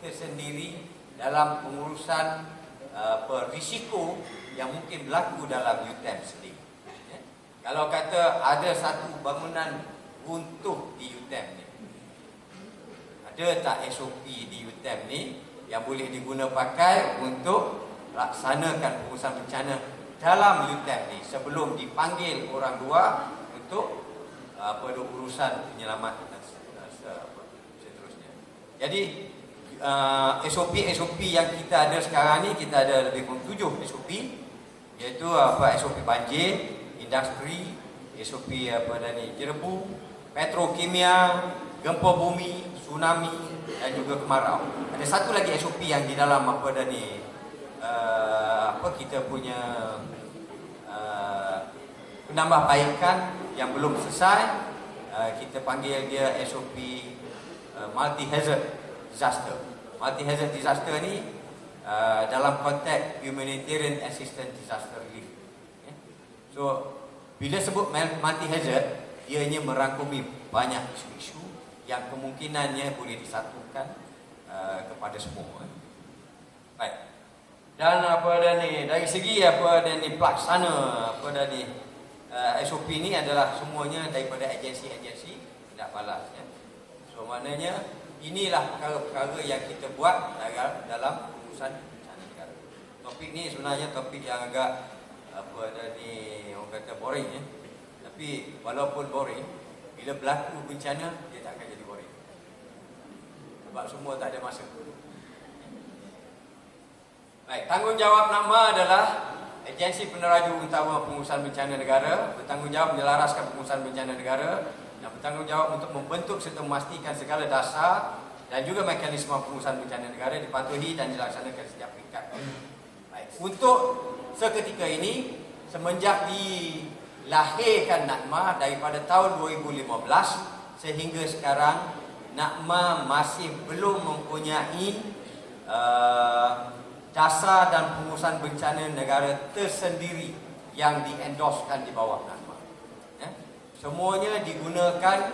Speaker 2: tersendiri dalam pengurusan risiko yang mungkin berlaku dalam UTM sendiri. Ya. Kalau kata ada satu bangunan runtuh di UTM ni, ada tak SOP di UTM ni yang boleh diguna pakai untuk laksanakan pengurusan bencana dalam UTM ni sebelum dipanggil orang luar untuk urusan penyelamat dan seterusnya. Jadi SOP yang kita ada sekarang ni, kita ada lebih kurang 7 SOP, iaitu SOP banjir, industri, SOP jerebu, petrokimia, gempa bumi, tsunami dan juga kemarau. Ada satu lagi SOP yang di dalam kita punya penambahbaikan yang belum selesai. Kita panggil dia SOP multi hazard disaster. Multi hazard disaster ni dalam konteks humanitarian assistance disaster relief. So bila sebut multi hazard, ianya merangkumi banyak isu-isu yang kemungkinannya boleh disatukan kepada semua. Baik. Dan dari segi pelaksana SOP ni adalah semuanya daripada agensi-agensi tindak balas, ya. So maknanya inilah perkara-perkara yang kita buat dalam urusan bencana negara. Topik ni sebenarnya topik yang agak orang kata boring, ya. Tapi walaupun boring, bila berlaku bencana dia tak akan jadi boring. Sebab semua tak ada masa. Baik, tanggungjawab NADMA adalah Agensi Peneraju Utama Pengurusan Bencana Negara, bertanggungjawab menyelaraskan pengurusan bencana negara dan bertanggungjawab untuk membentuk serta memastikan segala dasar dan juga mekanisme pengurusan bencana negara dipatuhi dan dilaksanakan setiap peringkat. Baik, untuk seketika ini, semenjak dilahirkan NADMA daripada tahun 2015 sehingga sekarang, NADMA masih belum mempunyai dasar dan pengurusan bencana negara tersendiri yang diendoskan di bawah NADMA. Ya. Semuanya digunakan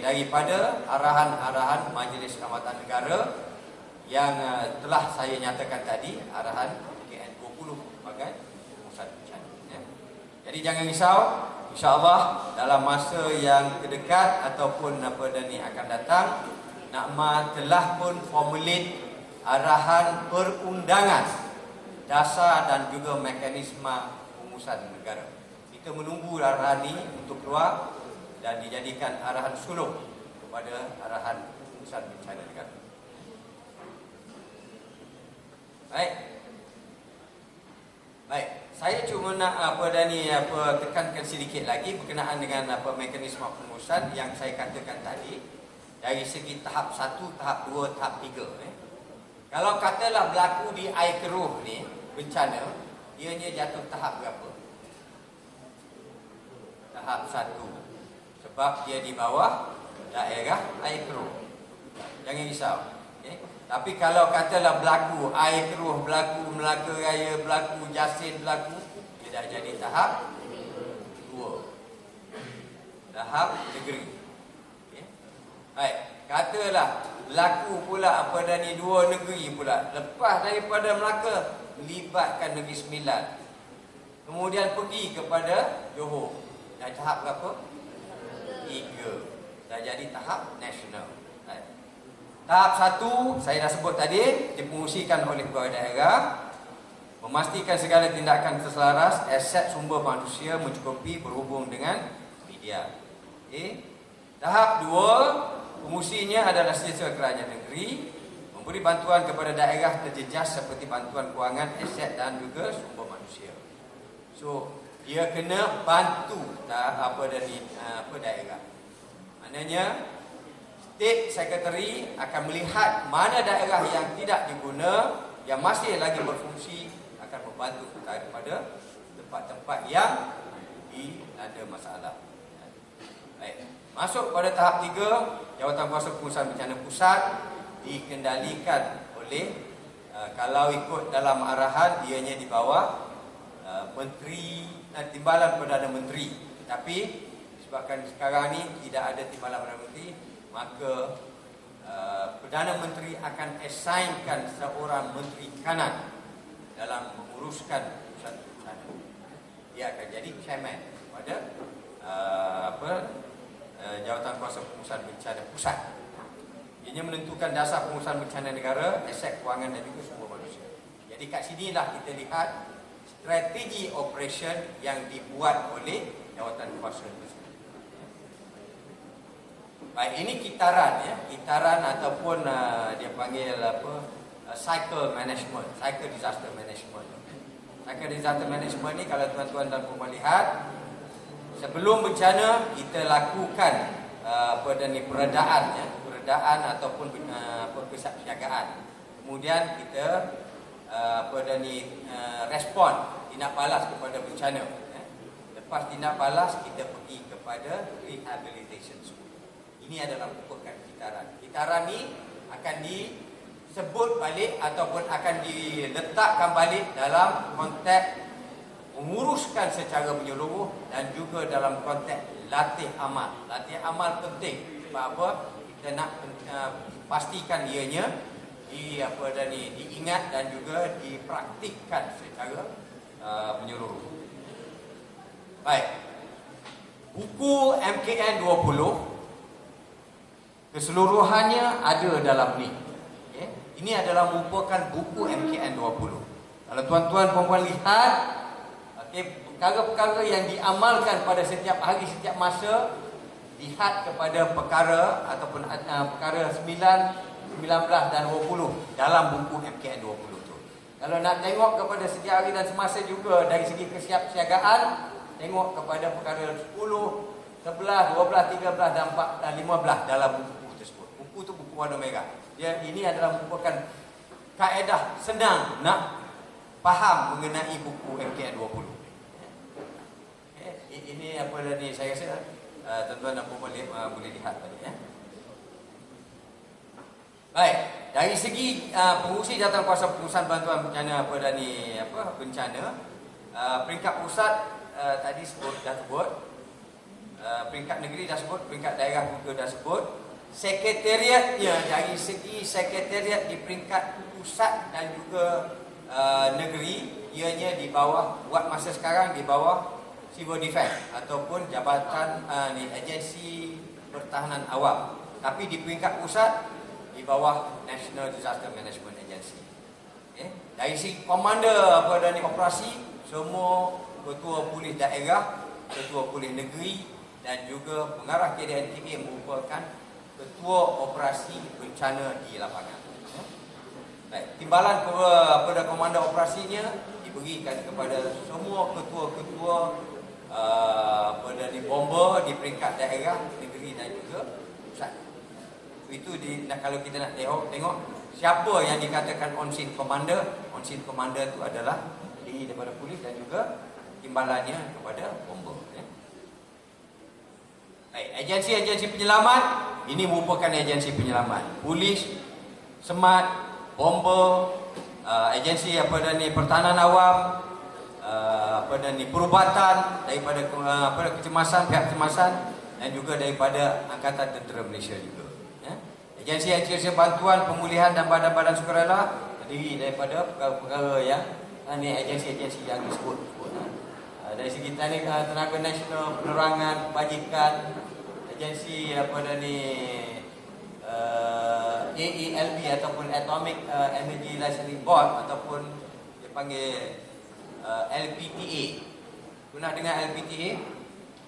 Speaker 2: daripada arahan-arahan Majlis Keselamatan Negara yang telah saya nyatakan tadi, arahan KN20 sebagai pengurusan bencana. Ya. Jadi jangan risau, insya-Allah dalam masa yang terdekat ataupun akan datang, NADMA telah pun formulir arahan perundangan dasar dan juga mekanisme pengurusan negara. Kita menunggu arahan ini untuk keluar dan dijadikan arahan sulung kepada arahan pengurusan bencana negara. Baik, saya cuma nak tekankan sedikit lagi berkenaan dengan mekanisme pengurusan yang saya katakan tadi dari segi tahap 1, tahap 2, tahap 3. Kalau katalah berlaku di air keruh ni bencana, ianya jatuh tahap berapa? Tahap 1. Sebab dia di bawah daerah air keruh. Jangan risau. Okay? Tapi kalau katalah berlaku air keruh, berlaku Melaka Raya, berlaku Jasin, berlaku, dia dah jadi tahap 2. Tahap negeri. Okay? Baik, katalah berlaku pula dua negeri pula. Lepas daripada Melaka, melibatkan Negeri Sembilan. Kemudian pergi kepada Johor. Dah tahap berapa? 3. Dah jadi tahap nasional. Tahap 1, saya dah sebut tadi, dipengurusikan oleh pegawai daerah. Memastikan segala tindakan terselaras, aset sumber manusia mencukupi berhubung dengan media. Okay. Tahap 2, fungsinya adalah setiausaha kerajaan negeri memberi bantuan kepada daerah terjejas seperti bantuan kewangan, aset dan juga sumber manusia. So, dia kena bantu daerah. Maknanya, State Secretary akan melihat mana daerah yang tidak diguna, yang masih lagi berfungsi, akan membantu kepada tempat-tempat yang ada masalah. Baik. Masuk pada tahap 3, Jawatankuasa Pengurusan Bencana Pusat dikendalikan oleh kalau ikut dalam arahan, ianya di bawah Menteri Timbalan Perdana Menteri. Tapi sebabkan sekarang ni tidak ada Timbalan Perdana Menteri, maka Perdana Menteri akan assignkan seorang menteri kanan dalam menguruskan pusat bencana. Dia akan jadi chairman pada jawatan kuasa pengurusan bencana pusat. Ianya menentukan dasar pengurusan bencana negara, aset kewangan dan juga sumber manusia. Jadi kat sinilah kita lihat strategi operation yang dibuat oleh jawatan kuasa tersebut. Baik, ini kitaran ya, kitaran ataupun dia panggil cycle management, cycle disaster management. Cycle disaster management ni kalau tuan-tuan dan puan lihat, sebelum bencana kita lakukan peredaan ya, peredaan ataupun kesiapsiagaan. Kemudian kita respon, tindak balas kepada bencana. Lepas tindak balas kita pergi kepada rehabilitation. Ini adalah merupakan kitaran. Kitaran ni akan disebut balik ataupun akan diletakkan balik dalam konteks menguruskan secara menyeluruh dan juga dalam konteks latih amal. Latih amal penting. Sebab apa? Kita nak pastikan ianya diingat dan juga dipraktikkan secara menyeluruh. Baik. Buku MKN 20 keseluruhannya ada dalam ni. Okay. Ini adalah merupakan buku MKN 20. Kalau tuan-tuan perempuan lihat, perkara-perkara yang diamalkan pada setiap hari, setiap masa, lihat kepada perkara ataupun perkara 9, 19 dan 20 dalam buku MKN 20 tu. Kalau nak tengok kepada setiap hari dan semasa juga dari segi kesiapsiagaan, tengok kepada perkara 10, 11, 12, 13 dan 14 dan 15 dalam buku tersebut. Buku tu buku warna merah. Ini adalah merupakan kaedah senang nak faham mengenai buku MKN 20. Ini apa tadi saya rasa tuan-tuan dan puan boleh lihat tadi ya. Baik, dari segi pengurusi jawatan kuasa pengurusan bantuan bencana bencana, peringkat pusat tadi dah sebut, peringkat negeri dah sebut, peringkat daerah juga dah sebut. Sekretariatnya dari segi sekretariat di peringkat pusat dan juga negeri, ianya di bawah, buat masa sekarang di bawah Civil Defence ataupun Jabatan Agensi Pertahanan Awam. Tapi di peringkat pusat di bawah National Disaster Management Agency. Okay. Dari segi komander operasi, semua ketua polis daerah, ketua polis negeri dan juga pengarah KDNTA merupakan ketua operasi bencana di lapangan. Baik, timbalan kepada komander operasinya diberikan kepada semua ketua-ketua bomber di peringkat daerah, negeri dan juga pusat. Itu kalau kita nak tengok siapa yang dikatakan on-scene commander. On-scene commander itu adalah terdiri daripada polis dan juga timbalannya kepada bomber. Baik, agensi-agensi penyelamat, ini merupakan agensi penyelamat. Polis, SMAT, bomber, agensi pertahanan awam, perubatan daripada kecemasan, pihak kecemasan dan juga daripada Angkatan Tentera Malaysia juga. Agensi-agensi bantuan pemulihan dan badan-badan sukarela terdiri daripada perkara-perkara yang agensi-agensi yang disebut. Dari segi tenaga nasional, penerangan, kebajikan, agensi AELB ataupun Atomic Energy Licensing Board ataupun dipanggil LPTA. Pernah dengar LPTA?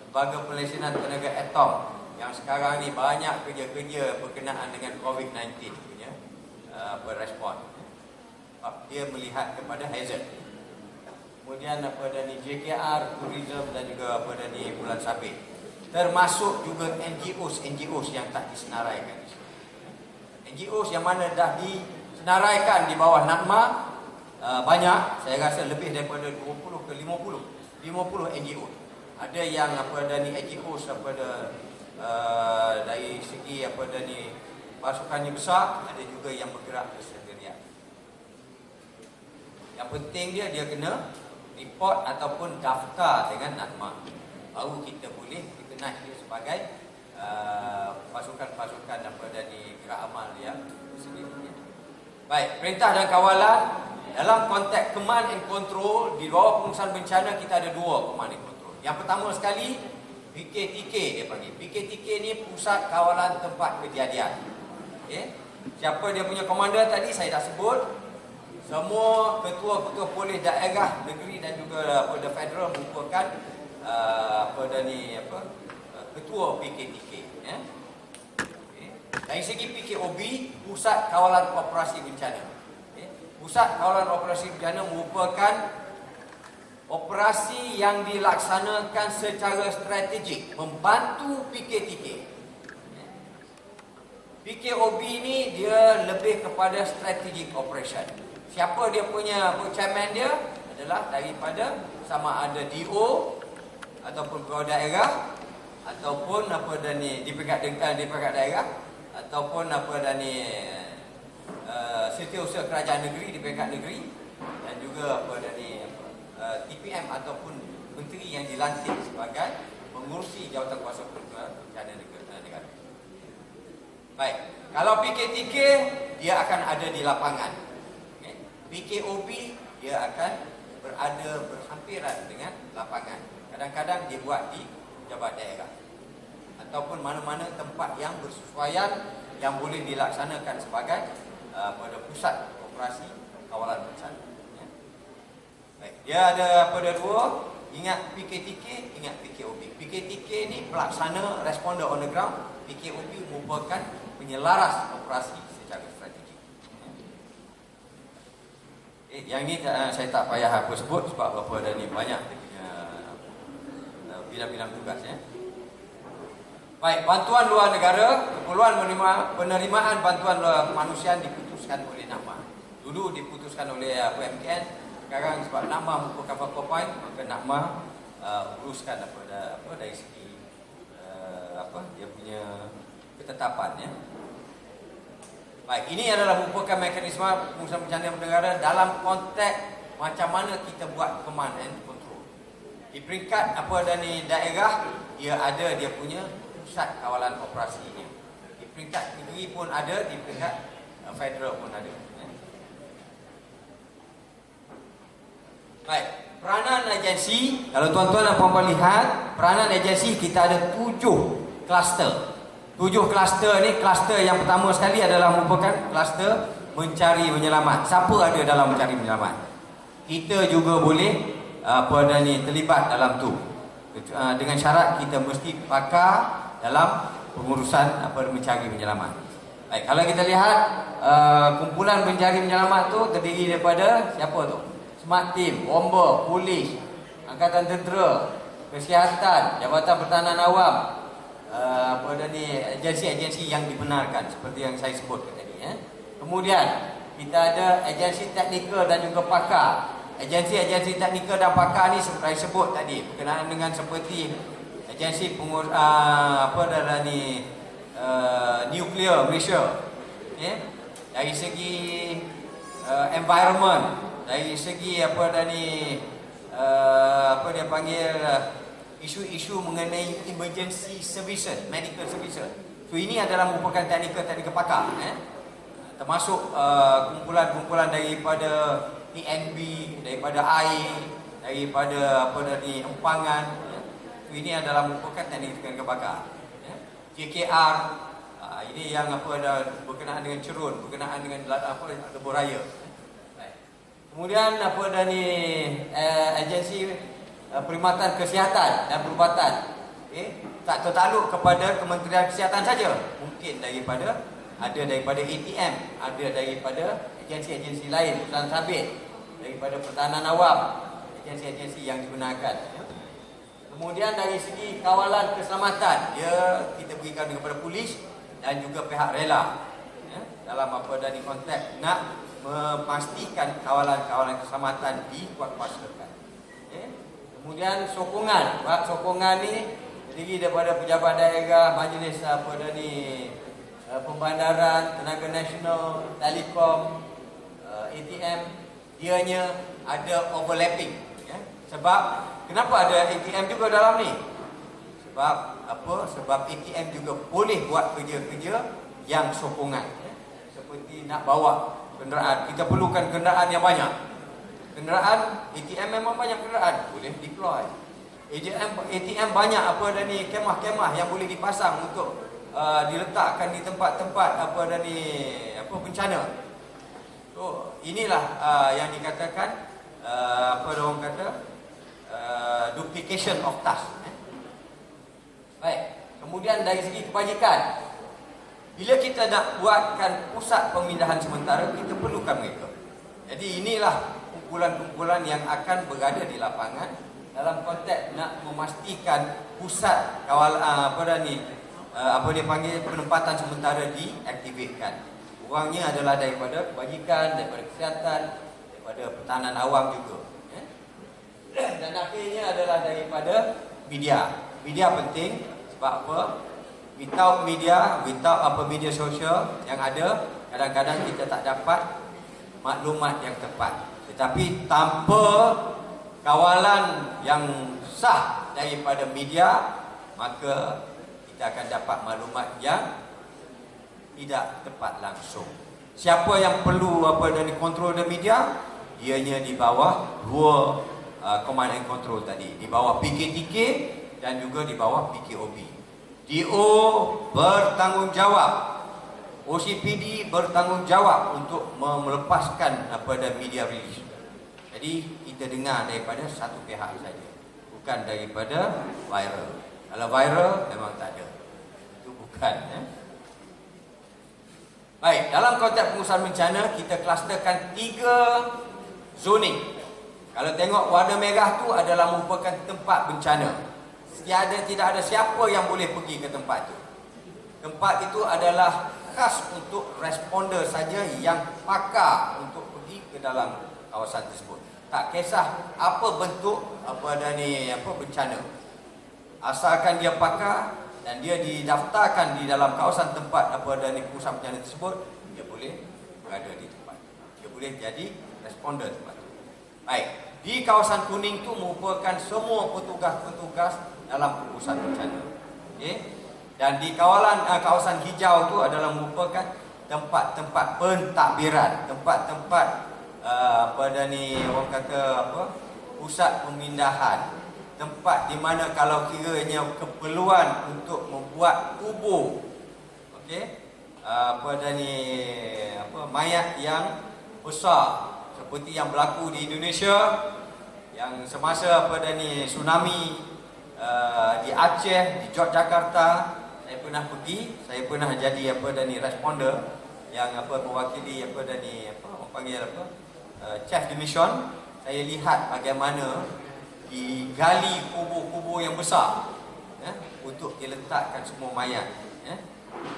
Speaker 2: Lembaga Pelesinan Tenaga Atom yang sekarang ni banyak kerja-kerja berkenaan dengan COVID-19 punya berrespon. Dia melihat kepada hazard. Kemudian JKR, Tourism dan juga Bulan Sabit. Termasuk juga NGOs yang tak disenaraikan. NGOs yang mana dah disenaraikan di bawah NADMA banyak, saya rasa lebih daripada 20 ke 50 NGO. Ada yang NGOs dari segi pasukannya besar, ada juga yang bergerak bersendirian. Yang penting dia kena report ataupun daftar dengan NADMA. Baru kita boleh dikenal dia sebagai pasukan-pasukan kira amal yang sendiri. Baik, perintah dan kawalan dalam konteks command and control di bawah pengurusan bencana kita ada dua command and control. Yang pertama sekali PKTK dia panggil. PKTK ni pusat kawalan tempat kejadian. Okey. Siapa dia punya komander tadi saya dah sebut. Semua ketua-ketua polis daerah, negeri dan juga federal merupakan ketua PKTK ya. Okay. Dari segi PKOB, pusat kawalan operasi bencana. Okay. Pusat kawalan operasi bencana merupakan operasi yang dilaksanakan secara strategik membantu PKTK. PKOB ni dia lebih kepada strategic operation. Siapa dia punya chairman dia adalah daripada sama ada DO ataupun pegawai daerah ataupun di peringkat daerah ataupun setiausaha kerajaan negeri di peringkat negeri dan juga TPM ataupun menteri yang dilantik sebagai pengurusi jawatan kuasa bencana negara. Baik, kalau PKTK dia akan ada di lapangan. PKOB dia akan berada berhampiran dengan lapangan. Kadang-kadang dia buat di pejabat daerah ataupun mana-mana tempat yang bersesuaian yang boleh dilaksanakan sebagai pada pusat operasi kawalan bencana. Ya. Baik, dia ada dua, ingat PKTK, ingat PKOB. PKTK ni pelaksana responder on the ground, PKOB merupakan penyelaras operasi secara strategik. Yang ni saya tak payah aku sebut sebab ni banyak dia punya bidang-bidang tugas ya. Baik, bantuan luar negara, keperluan penerimaan bantuan luar kemanusiaan diputuskan oleh NAMA. Dulu diputuskan oleh UMKN, sekarang sebab NAMA merupakan focal point, maka NAMA uruskan dari segi dia punya ketetapan ya. Baik, ini adalah merupakan mekanisme pengurusan bencana negara dalam konteks macam mana kita buat command and control. Di peringkat daerah, dia punya pusat kawalan operasinya. Di peringkat negeri pun ada, di peringkat federal pun ada. Baik, peranan agensi, kalau tuan-tuan dan puan-puan lihat, peranan agensi kita ada 7 kluster. 7 kluster ni, kluster yang pertama sekali adalah merupakan kluster mencari menyelamat. Siapa ada dalam mencari menyelamat? Kita juga boleh terlibat dalam tu. Dengan syarat kita mesti pakar dalam pengurusan mencari menyelamat. Baik, kalau kita lihat kumpulan mencari menyelamat tu terdiri daripada siapa tu? Smart Team, Bomber, Polis, Angkatan Tentera, Kesihatan, Jabatan Pertahanan Awam, agensi-agensi yang dibenarkan seperti yang saya sebut tadi ya. Kemudian kita ada agensi teknikal dan juga pakar. Agensi-agensi teknikal dan pakar ni seperti saya sebut tadi berkenaan dengan seperti agensi nuklear Malaysia. Okay. Dari segi environment, dari segi dia panggil isu-isu mengenai emergency services, medical services. So ini adalah merupakan teknikal pakar termasuk kumpulan-kumpulan daripada TNB, daripada air, daripada empangan. So ini adalah merupakan teknikal pakar. JKR, ini yang berkenaan dengan cerun, berkenaan dengan lebuh raya. Kemudian agensi perkhidmatan kesihatan dan perubatan, tak tertakluk kepada Kementerian Kesihatan saja, mungkin daripada ATM, ada daripada agensi-agensi lain, perusahaan sabit, daripada pertahanan awam, agensi-agensi yang digunakan. Kemudian dari segi kawalan keselamatan, kita berikan kepada polis dan juga pihak rela dalam konteks nak memastikan kawalan-kawalan keselamatan dikuatkuasakan. Kemudian sokongan ni terdiri daripada pejabat daerah, majlis pembandaran, tenaga nasional, telekom, ATM. Dianya ada overlapping ya. Sebab kenapa ada ATM juga dalam ni? Sebab ATM juga boleh buat kerja-kerja yang sokongan, seperti nak bawa kenderaan, kita perlukan kenderaan yang banyak. Kenderaan ATM memang banyak kenderaan, boleh deploy. ATM banyak apa dah ni, kemah-kemah yang boleh dipasang untuk diletakkan di tempat-tempat apa dah ni, apa bencana. So inilah yang dikatakan apa orang kata duplication of task. Baik. Kemudian dari segi kebajikan, bila kita nak buatkan pusat pemindahan sementara, kita perlukan mereka. Jadi inilah kumpulan-kumpulan yang akan berada di lapangan dalam konteks nak memastikan pusat kawal apa dia panggil penempatan sementara diaktifkan. Orangnya adalah daripada kebajikan, daripada kesihatan, daripada pertahanan awam juga. Dan akhirnya adalah daripada media. Media penting. Sebab apa? Without media, media sosial yang ada, kadang-kadang kita tak dapat maklumat yang tepat. Tetapi tanpa kawalan yang sah daripada media, maka kita akan dapat maklumat yang tidak tepat langsung. Siapa yang perlu dari kontrol the media? Ianya di bawah dua command and control tadi, di bawah PKTK dan juga di bawah PKOB. DO bertanggungjawab, OCPD bertanggungjawab untuk melepaskan media release. Jadi kita dengar daripada satu pihak saja, bukan daripada viral. Kalau viral memang tak ada, itu bukan. Baik, dalam konteks pengurusan bencana kita klusterkan 3 zoning. Kalau tengok warna merah tu adalah merupakan tempat bencana. Tidak ada siapa yang boleh pergi ke tempat itu. Tempat itu adalah khas untuk responder saja yang pakar untuk pergi ke dalam kawasan tersebut. Tak kisah apa bentuk bencana. Asalkan dia pakar dan dia didaftarkan di dalam kawasan tempat pusat bencana tersebut, dia boleh berada di tempat. Dia boleh jadi responder tempat itu. Baik, di kawasan kuning itu merupakan semua petugas-petugas dalam pengurusan bencana. Okey. Dan di kawasan hijau itu adalah merupakan tempat-tempat pentadbiran, tempat-tempat orang kata pusat pemindahan, tempat di mana kalau kiranya keperluan untuk membuat kubur, okey, mayat yang besar seperti yang berlaku di Indonesia yang semasa tsunami di Aceh, di Yogyakarta. Saya pernah pergi, saya pernah jadi responder yang mewakili orang panggil chief de mission. Saya lihat bagaimana digali kubur-kubur yang besar untuk diletakkan semua mayat.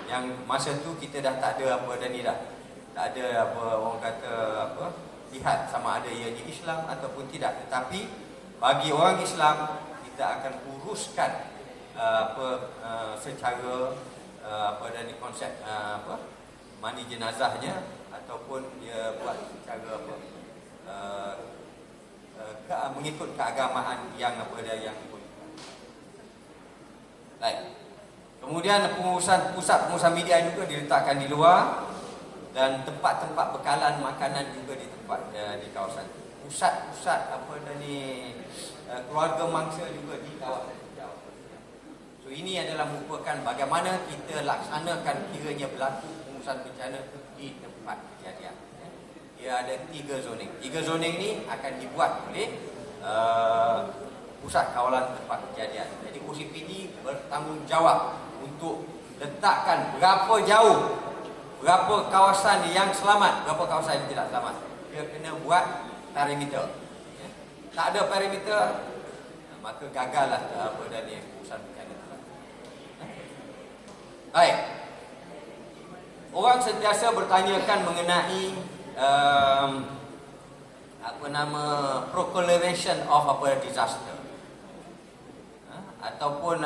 Speaker 2: Yang masa tu kita dah tak ada tak ada orang kata lihat sama ada ianya Islam ataupun tidak. Tetapi bagi orang Islam, kita akan uruskan secara konsep mandi jenazahnya ataupun dia buat secara mengikut keagamaan yang yang baik. Kemudian pusat pengurusan media juga diletakkan di luar, dan tempat-tempat bekalan makanan juga di kawasan. Pusat-pusat keluarga mangsa juga di kawasan hijau. So ini adalah merupakan bagaimana kita laksanakan kiranya berlaku pengurusan bencana di tempat kejadian. Dia ada 3 zoning. 3 zoning ni akan dibuat oleh pusat kawalan tempat kejadian. Jadi OCPD bertanggungjawab untuk letakkan berapa jauh, berapa kawasan yang selamat, berapa kawasan yang tidak selamat. Dia kena buat perimeter. Tak ada perimeter, maka gagallah pusat bencana. Baik. Orang sentiasa bertanyakan mengenai proclamation of disaster, ataupun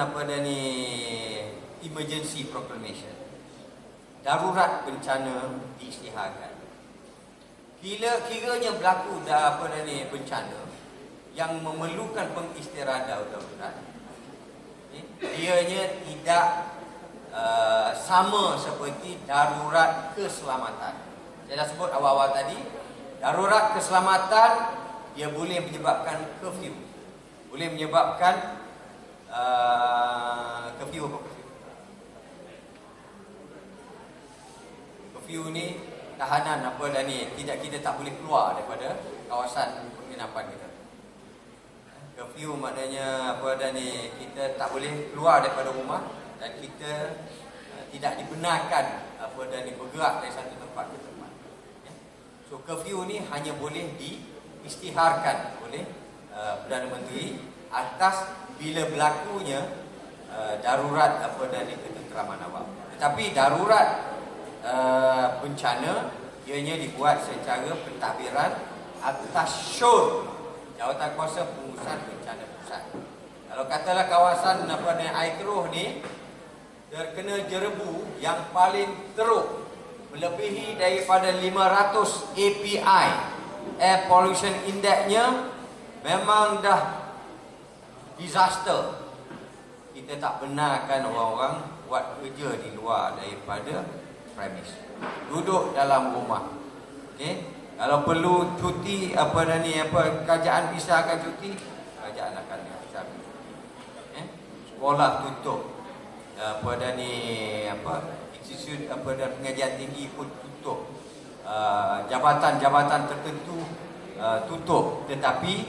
Speaker 2: emergency proclamation. Darurat bencana diisytiharkan. Kiranya berlaku bencana yang memerlukan pengistirahatan darurat, ianya tidak sama seperti darurat keselamatan. Saya dah sebut awal-awal tadi, darurat keselamatan dia boleh menyebabkan curfew, boleh menyebabkan curfew apa curfew? Curfew ni tahanan apa dah ni, kita tak boleh keluar daripada kawasan penginapan kita. Curfew maknanya apa dah ni, kita tak boleh keluar daripada rumah dan kita tidak dibenarkan apa dah ni bergerak dari satu tempat ke tempat. So curfew ni hanya boleh diisytiharkan oleh Perdana Menteri atas bila berlakunya darurat apa dah ni ketenteraman awam. Tetapi darurat bencana ianya dibuat secara pentadbiran atas syur Jawatan Kuasa Pengurusan Bencana Pusat. Kalau katalah kawasan apa ni air keruh ni terkena jerebu yang paling teruk melebihi daripada 500 API, Air Pollution Index-nya memang dah disaster. Kita tak benarkan orang-orang buat kerja di luar daripada premis. Duduk dalam rumah. Okey? Kalau perlu cuti apa dah ni, apa kerajaan bisa akan cuti, kerajaan akan bisa cuti. Sekolah tutup. Apa dah ni, apa institut apa dah pengajian tinggi pun tutup. Jabatan-jabatan tertentu tutup, tetapi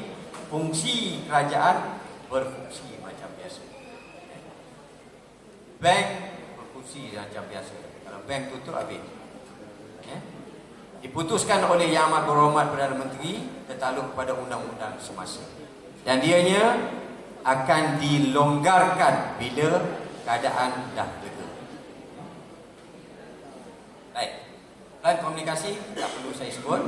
Speaker 2: fungsi kerajaan berfungsi macam biasa. Bank berfungsi macam biasa. Kalau bank tutup habis. Diputuskan oleh Yang Amat Berhormat Perdana Menteri tertakluk kepada undang-undang semasa. Dan dianya akan dilonggarkan bila keadaan dah reda. Baik. Plan komunikasi tak perlu saya sebut.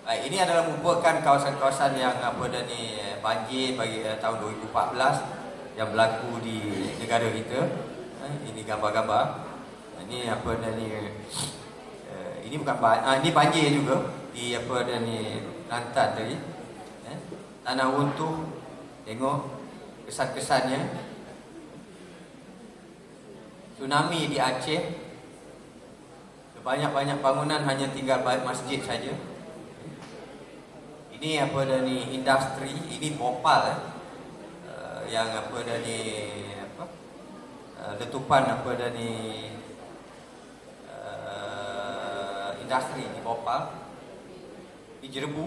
Speaker 2: Baik, ini adalah merupakan kawasan-kawasan yang apa dah ni banjir bagi tahun 2014 yang berlaku di negara kita. Ini gambar-gambar. Ini apa dah ni, ini bukan ini banjir juga di apa dah ni Kelantan tadi. Tanah runtuh, tengok kesan-kesannya. Tsunami di Aceh, banyak-banyak bangunan hanya tinggal masjid saja. Ini apa dah ni industri, ini Bhopal yang apa dah ni apa letupan apa dah ni industri di Bhopal, di Jerebu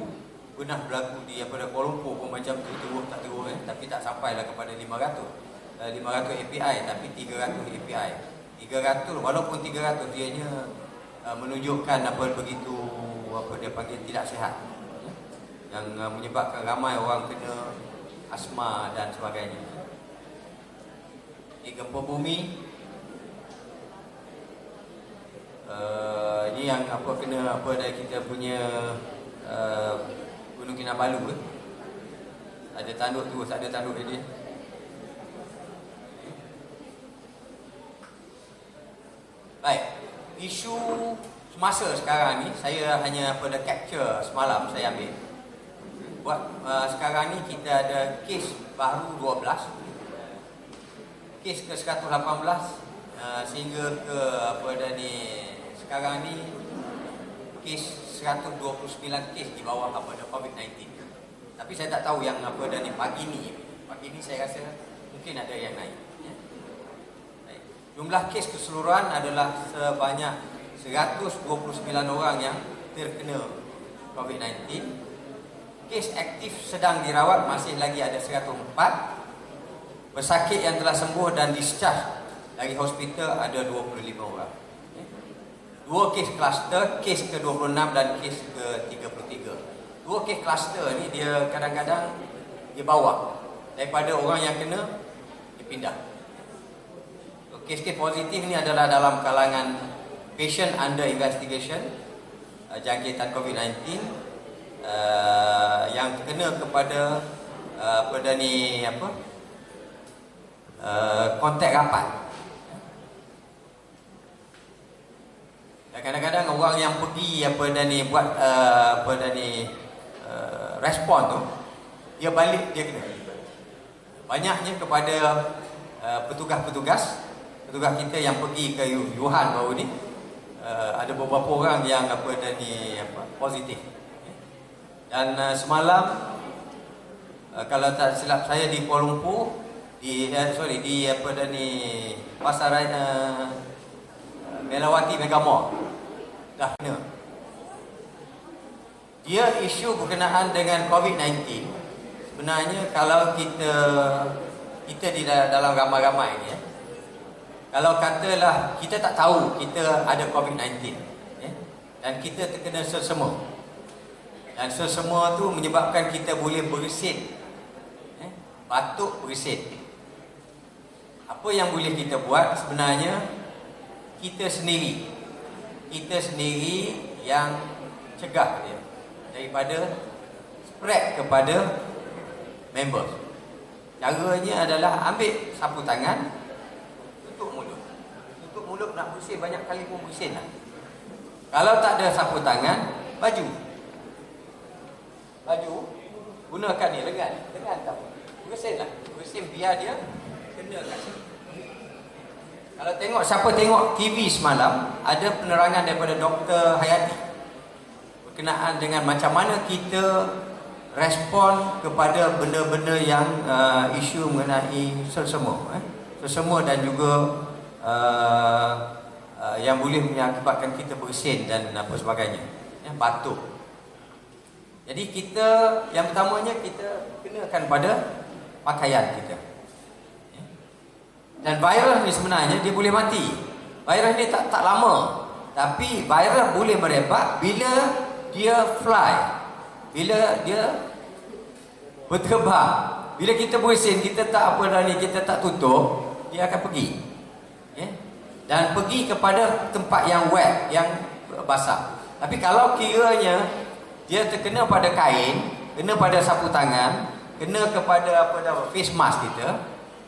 Speaker 2: pernah berlaku di apa dah Kuala Lumpur pun macam tu, teruk tak teruk tapi tak sampailah kepada 500 API tapi 300 API. 300 walaupun 300 dianya menunjukkan apa begitu apa dia panggil tidak sihat, yang menyebabkan ramai orang kena asma dan sebagainya. Di gempa bumi ini yang apa kena apa dah kita punya Gunung Kinabalu ada tanduk tu, ada tanduk dia. Baik, isu semasa sekarang ni saya hanya pada capture semalam saya ambil. Buat sekarang ni kita ada kes baru 12, kes ke 118 sehingga ke apa dah ni sekarang ni kes 129 kes di bawah apa dah COVID-19. Tapi saya tak tahu yang apa dah ni pagi ni saya rasa mungkin ada yang naik. Jumlah kes keseluruhan adalah sebanyak 129 orang yang terkena COVID-19. Kes aktif sedang dirawat masih lagi ada 104. Pesakit yang telah sembuh dan discharge dari hospital ada 25 orang. Dua kes kluster, kes ke-26 dan kes ke-33. Dua kes kluster ni dia kadang-kadang dia bawa daripada orang yang kena dipindah. Kes-kes positif ni adalah dalam kalangan patient under investigation, jangkitan COVID-19 yang kena kepada pada ni apa kontak rapat. Dan kadang-kadang orang yang pergi apa dah ni buat apa dah ni respon tu, dia balik dia kena. Banyaknya kepada petugas-petugas petugas kita yang pergi ke Wuhan baru ni, ada beberapa orang yang positif. Dan semalam kalau tak silap saya di Kuala Lumpur, di pasaran Melawati Mega Mall dah kena. Dia isu berkenaan dengan COVID-19. Sebenarnya kalau kita di dalam ramai-ramai ni, kalau katalah kita tak tahu kita ada COVID-19, dan kita terkena selsema, dan selsema tu menyebabkan kita boleh bersin, batuk bersin. Apa yang boleh kita buat sebenarnya, kita sendiri yang cegah dia daripada spread kepada members. Caranya adalah ambil sapu tangan, tutup mulut nak bersin banyak kali pun bersin lah. Kalau tak ada sapu tangan, baju gunakan ni, lengan tak apa, bersin biar dia kena kat sini. Kalau siapa tengok TV semalam, ada penerangan daripada Dr. Hayati berkenaan dengan macam mana kita respon kepada benda-benda yang isu mengenai selsema dan juga yang boleh mengakibatkan kita bersin dan apa sebagainya, batuk. Jadi kita yang pertamanya kita kenakan pada pakaian kita. Dan virus ni sebenarnya dia boleh mati. Virus ni tak lama, tapi virus boleh merebak bila dia fly, bila dia berterbang. Bila kita bersin, kita tak kita tak tutup, dia akan pergi. Dan pergi kepada tempat yang wet, yang basah. Tapi kalau kiranya dia terkena pada kain, kena pada sapu tangan, kena kepada face mask kita,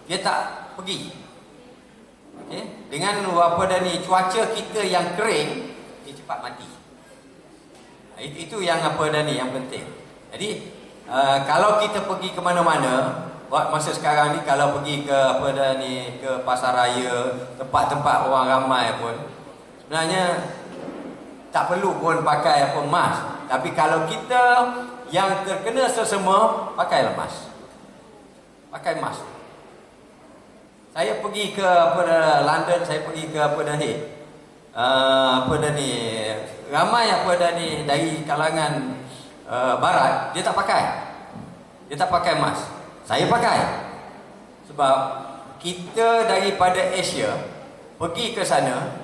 Speaker 2: dia tak pergi. Dengan cuaca kita yang kering, dia cepat mati. Itu yang yang penting. Jadi kalau kita pergi ke mana-mana, buat masa sekarang ni, kalau pergi ke ke pasar raya, tempat-tempat orang ramai pun, sebenarnya tak perlu pun pakai mask. Tapi kalau kita yang terkena selsema, pakailah mask. Pakai mask. Saya pergi ke London, saya pergi ke ramai dari kalangan barat, dia tak pakai mask. Saya pakai. Sebab kita daripada Asia pergi ke sana,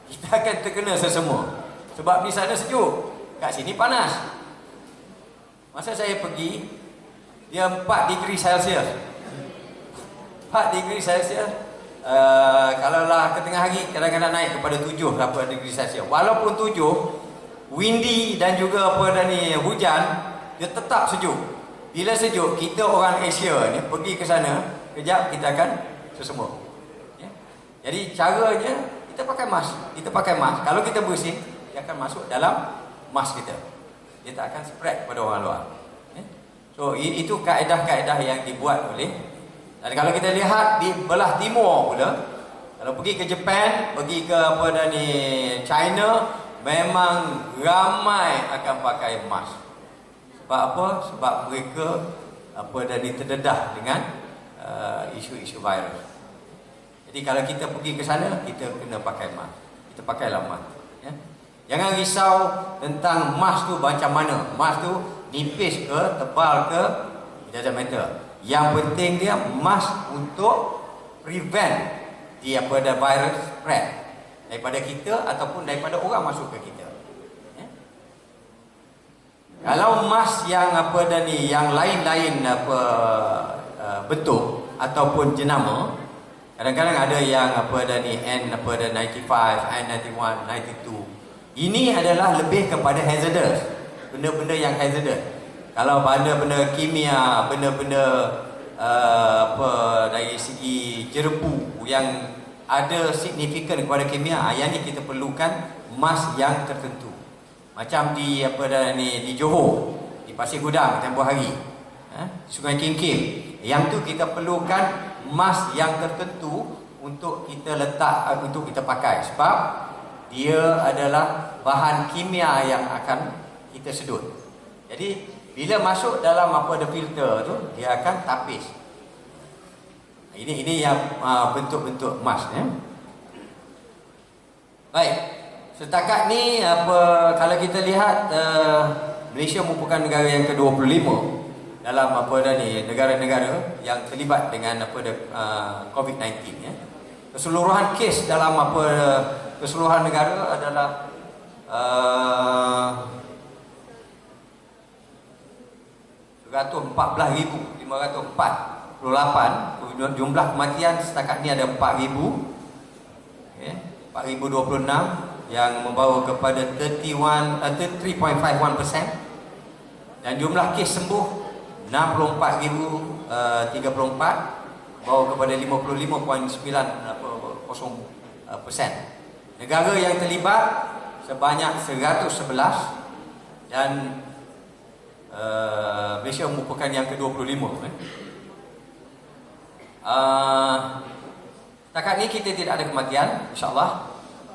Speaker 2: kita akan terkena selsema. Sebab di sana sejuk, kat sini panas. Masa saya pergi, dia 4 degree Celsius. 4 degree Celsius, kalaulah ke tengah hari kadang-kadang naik kepada 7 degree Celsius. Walaupun 7, windy dan juga hujan, dia tetap sejuk. Bila sejuk, kita orang Asia ni pergi ke sana, kejap kita akan selsema. Jadi caranya kita pakai mask. Kalau kita bersin, dia akan masuk dalam mask kita. Dia tak akan spread kepada orang luar. So itu kaedah-kaedah yang dibuat oleh. Dan kalau kita lihat di belah timur pula, kalau pergi ke Jepun, pergi ke China, memang ramai akan pakai mask. Sebab apa? Sebab mereka terdedah dengan isu-isu virus. Jadi kalau kita pergi ke sana, kita kena pakai mask. Kita pakailah mask. Jangan risau tentang mask tu macam mana. Mask tu nipis ke, tebal ke, it doesn't matter. Yang penting dia mask untuk prevent virus spread daripada kita ataupun daripada orang masuk ke kita. Kalau mask yang yang lain-lain bentuk ataupun jenama, kadang-kadang ada yang N95, N91, N92. Ini adalah lebih kepada hazardous, benda-benda yang hazardous. Kalau benda-benda kimia, benda-benda dari segi jerebu yang ada signifikan kepada kimia, yang ni kita perlukan mask yang tertentu. Macam di di Johor, di Pasir Gudang tempoh hari, Sungai Kingking, yang tu kita perlukan mask yang tertentu untuk kita letak, untuk kita pakai, sebab dia adalah bahan kimia yang akan kita sedut. Jadi bila masuk dalam apa ada filter tu, dia akan tapis. Ini yang bentuk-bentuk emas ya. Baik. Setakat ni apa, kalau kita lihat Malaysia merupakan negara yang ke-25 dalam apa dah ni, negara-negara yang terlibat dengan apa COVID-19 ya. Keseluruhan kes dalam apa keseluruhan negara adalah 114,548. Jumlah kematian setakat ni ada 4,000 okay. 4,026 yang membawa kepada 3.51%, dan jumlah kes sembuh 64,034 bawa kepada 55.90%. Negara yang terlibat sebanyak 111, dan Malaysia merupakan yang ke-25 setakat ni kita tidak ada kematian, insya-Allah.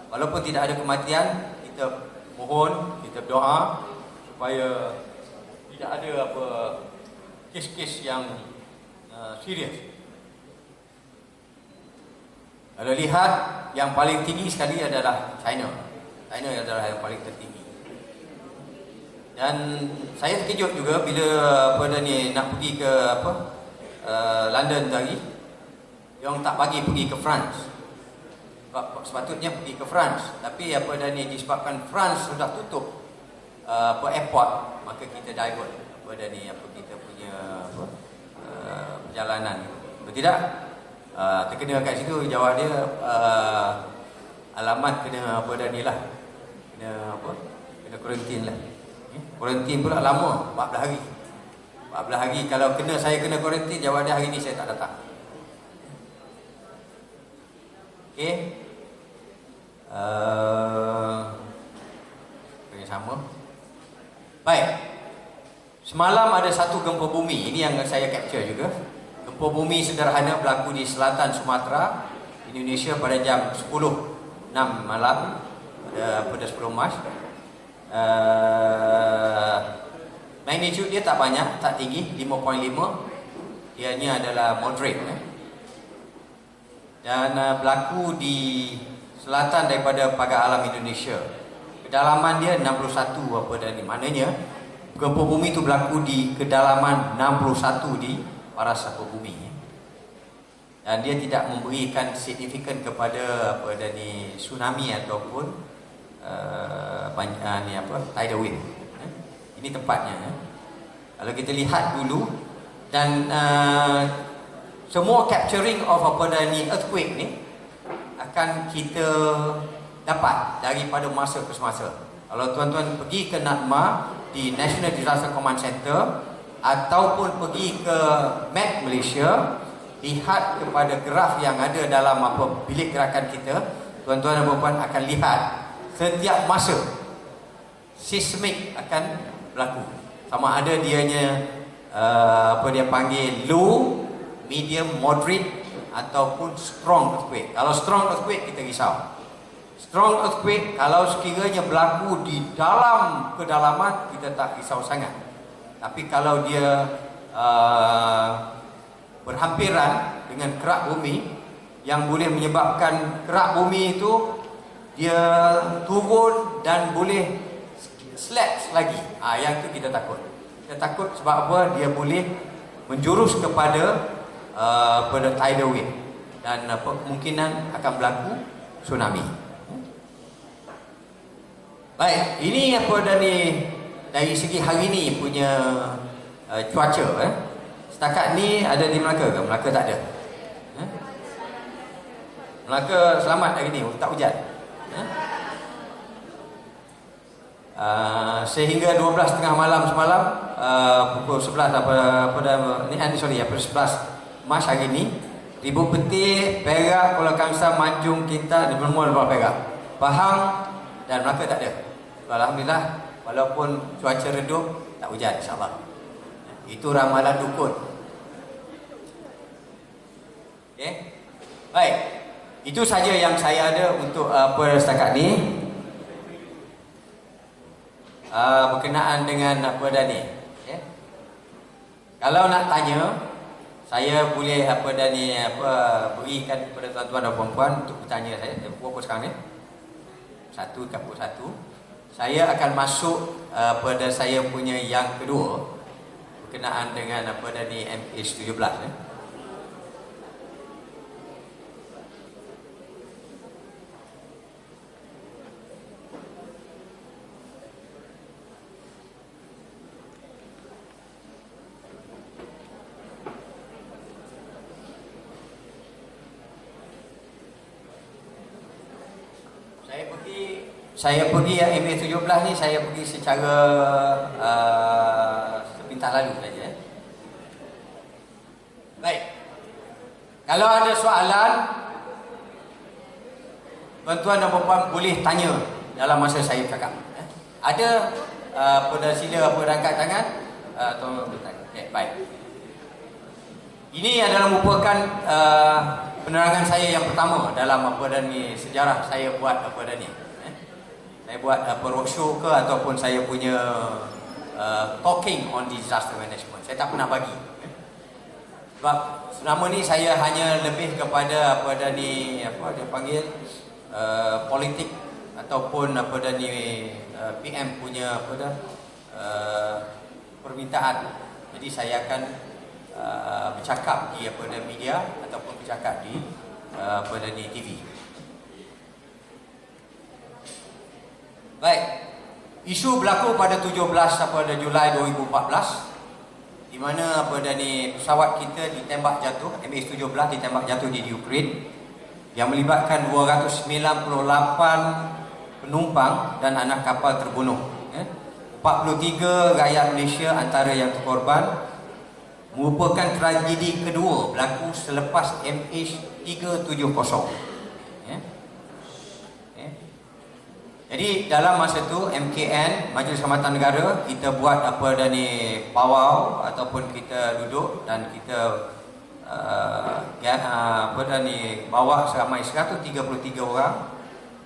Speaker 2: Walaupun tidak ada kematian, kita mohon, kita berdoa supaya tidak ada apa kes-kes yang serius. Kalau lihat, yang paling tinggi sekali adalah China. China adalah yang paling tertinggi. Dan saya terkejut juga bila pada ni nak pergi ke London tadi, dia orang tak bagi pergi ke France. Sepatutnya pergi ke France, tapi disebabkan France sudah tutup airport, maka kita divert pada ni kita punya perjalanan. Betul tidak? Terkena kat situ, jawab dia alamat kena kena kuarantin lah. Kuarantin pula lama, 14 hari. 14 hari. Kalau saya kena kuarantin, jawab dia hari ni saya tak datang. Okey. Sama. Baik. Semalam ada satu gempa bumi. Ini yang saya capture juga. Gempa bumi sederhana berlaku di selatan Sumatera, Indonesia pada jam 10.06 malam pada 10 Mac. Magnitude dia tak banyak, tak tinggi, 5.5. Ianya adalah moderate dan berlaku di selatan daripada pagar alam Indonesia. Kedalaman dia 61 maknanya gempa bumi itu berlaku di kedalaman 61 di paras bumi. Dan dia tidak memberikan signifikan kepada tsunami ataupun tidal wave. Ini tempatnya. Kalau kita lihat dulu, dan semua capturing of earthquake ni akan kita dapat daripada masa ke semasa. Kalau tuan-tuan pergi ke NADMA di National Disaster Command Center ataupun pergi ke map Malaysia, lihat kepada graf yang ada dalam bilik gerakan kita, tuan-tuan dan puan akan lihat setiap masa seismik akan berlaku. Sama ada dianya dia panggil low, medium, moderate ataupun strong earthquake. Kalau strong earthquake kita risau. Strong earthquake kalau sekiranya berlaku di dalam kedalaman, kita tak risau sangat. Tapi kalau dia berhampiran dengan kerak bumi yang boleh menyebabkan kerak bumi itu dia turun dan boleh slap lagi, yang itu kita takut. Kita takut sebab apa? Dia boleh menjurus kepada tidal wave dan kemungkinan akan berlaku tsunami. Baik, ini dari segi hari ni punya cuaca. Setakat ni ada di Melaka ke? Melaka tak ada. Melaka selamat hari ni, tak hujan. Sehingga 12.30 malam semalam, pukul 11 pukul 11 Mac hari ni, Ribu Petih, Perak, Kuala Kangsar, Manjung, Kinta, di semua luar Perak, Pahang dan Melaka tak ada. Alhamdulillah, walaupun cuaca redup, tak hujan insya-Allah. Itu ramalan dukun. Okey. Baik. Itu saja yang saya ada untuk setakat ni. Berkenaan dengan apa dah ni. Ya. Kalau nak tanya, saya boleh berikan kepada tuan-tuan dan puan-puan untuk bertanya saya. Berapa sekarang ni? 1:1. Saya akan masuk pada saya punya yang kedua berkenaan dengan MH17 ya. Saya pergi MH17 ni, saya pergi secara sepintas lalu saja. Baik. Kalau ada soalan, tuan-tuan dan puan-puan boleh tanya dalam masa saya cakap. Ada pada sila angkat tangan atau bertanya. Okay, baik. Ini adalah merupakan penerangan saya yang pertama dalam sejarah saya buat ni. Saya buat roadshow ke ataupun saya punya talking on disaster management. Saya tak pernah bagi. Sebab selama ni saya hanya lebih kepada dia panggil politik ataupun PM punya permintaan. Jadi saya akan bercakap di media ataupun bercakap di TV. Baik. Isu berlaku pada 17 Julai 2014 di mana pesawat kita ditembak jatuh, MH17 ditembak jatuh di Ukraine yang melibatkan 298 penumpang dan anak kapal terbunuh. 43 rakyat Malaysia antara yang terkorban. Merupakan tragedi kedua berlaku selepas MH370. Jadi dalam masa itu MKN, Majlis Kehormatan Negara, kita buat pawau ataupun kita duduk dan kita bawa seramai 133 orang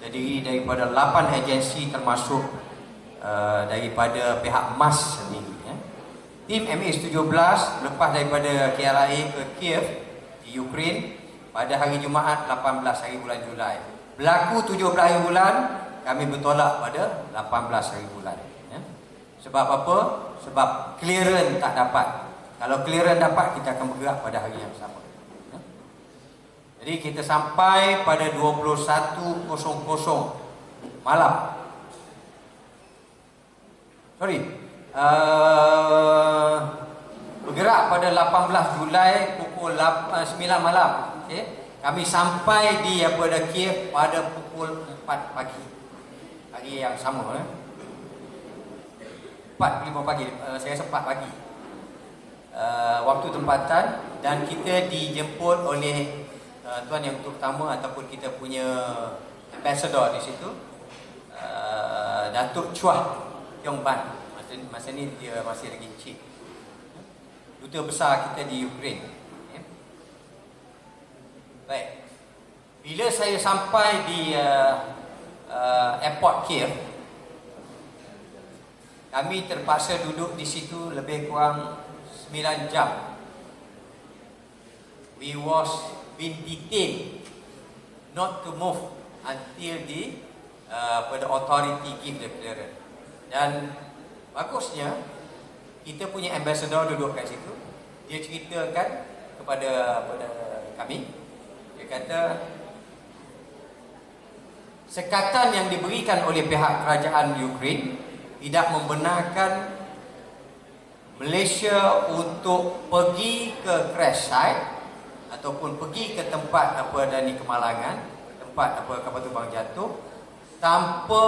Speaker 2: terdiri daripada 8 agensi termasuk daripada pihak MAS sendiri. Tim MH17 lepas daripada KLIA ke Kiev di Ukraine pada hari Jumaat 18 hari bulan Julai. Berlaku 17 hari bulan, kami bertolak pada 18 hari bulan. Sebab apa? Sebab clearance tak dapat. Kalau clearance dapat, kita akan bergerak pada hari yang sama. Jadi kita sampai pada 21.00 malam. Bergerak pada 18 Julai pukul 9 malam. Kami sampai di Kiev pada pukul 4 pagi. Hari yang sama 4:05 pagi, saya rasa 4 pagi waktu tempatan, dan kita dijemput oleh tuan yang utama ataupun kita punya ambassador di situ, Datuk Chua Kyong Ban. Masa ni dia masih lagi chief duta besar kita di Ukraine. Baik. Bila saya sampai di airport Kiev, kami terpaksa duduk di situ lebih kurang 9 jam. We was been detained not to move until the authority give the clearance. Dan bagusnya kita punya ambassador duduk kat situ. Dia ceritakan kepada kami. Dia kata sekatan yang diberikan oleh pihak kerajaan Ukraine tidak membenarkan Malaysia untuk pergi ke crash site ataupun pergi ke tempat kemalangan, tempat kapal terbang jatuh tanpa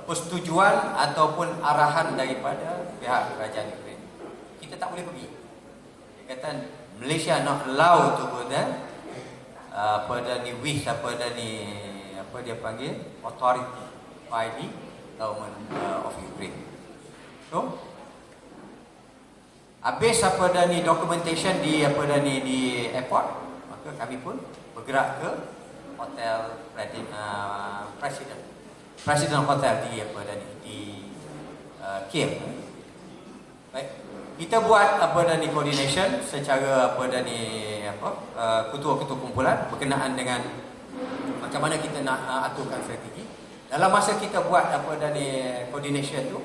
Speaker 2: persetujuan ataupun arahan daripada pihak kerajaan Ukraine. Kita tak boleh pergi. Dia kata Malaysia not allowed to go there. Authority by the government of Ukraine. So Habis apa dah ni documentation di apa dah ni di airport, maka kami pun bergerak ke hotel President Hotel di apa dah ni di Kiev. Baik. Kita buat apa dah ni coordination secara apa dah ni ketua-ketua kumpulan berkenaan dengan macam mana kita nak aturkan strategi. Dalam masa kita buat apa dah ni coordination tu,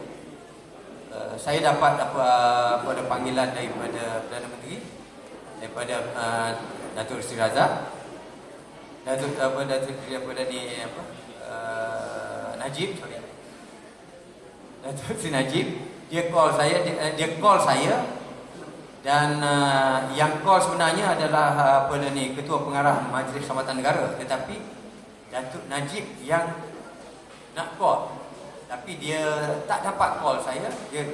Speaker 2: saya dapat ada panggilan daripada Perdana Menteri, daripada Datuk Seri Razak, Datuk Najib, Datuk Seri Najib. Dia call saya dan yang call sebenarnya adalah Ketua Pengarah Majlis Keselamatan Negara, tetapi Datuk Najib yang nak call, tapi dia tak dapat call saya. Dia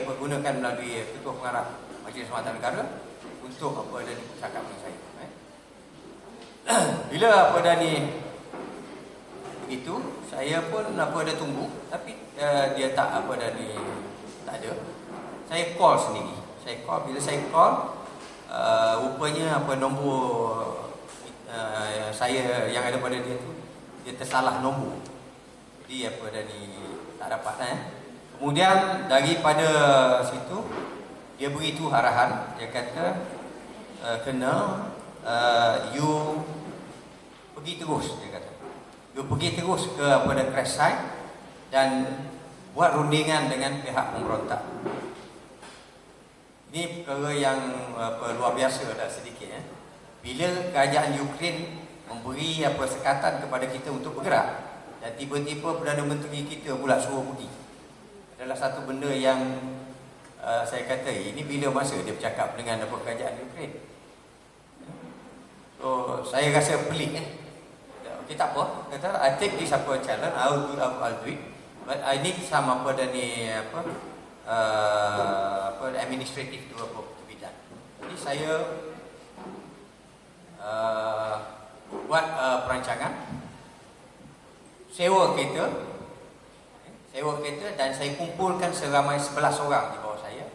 Speaker 2: gunakan melalui Ketua Pengarah Majlis Keselamatan Negara untuk cakap dengan saya. Bila begitu, saya pun tunggu, tapi dia tak tak ada. Saya call sendiri. Bila saya call, rupanya nombor saya yang ada pada dia tu, dia tersalah nombor. Jadi tak dapat. Kemudian daripada situ dia beritahu arahan. Dia kata kena you pergi terus. Dia kata you pergi terus ke crash site dan buat rundingan dengan pihak pemberontak. Ini perkara yang luar biasa dah sedikit. Bila kerajaan Ukraine memberi sekatan kepada kita untuk bergerak, dan tiba-tiba Perdana Menteri kita pula suruh pergi, adalah satu benda yang saya kata ini bila masa dia bercakap dengan kerajaan Ukraine. So saya rasa pelik. Okay, tak apa. Kata I take this challenge, I'll do it, but I need some administrative to be done. Jadi saya buat perancangan, sewa kereta dan saya kumpulkan seramai 11 orang di bawah saya.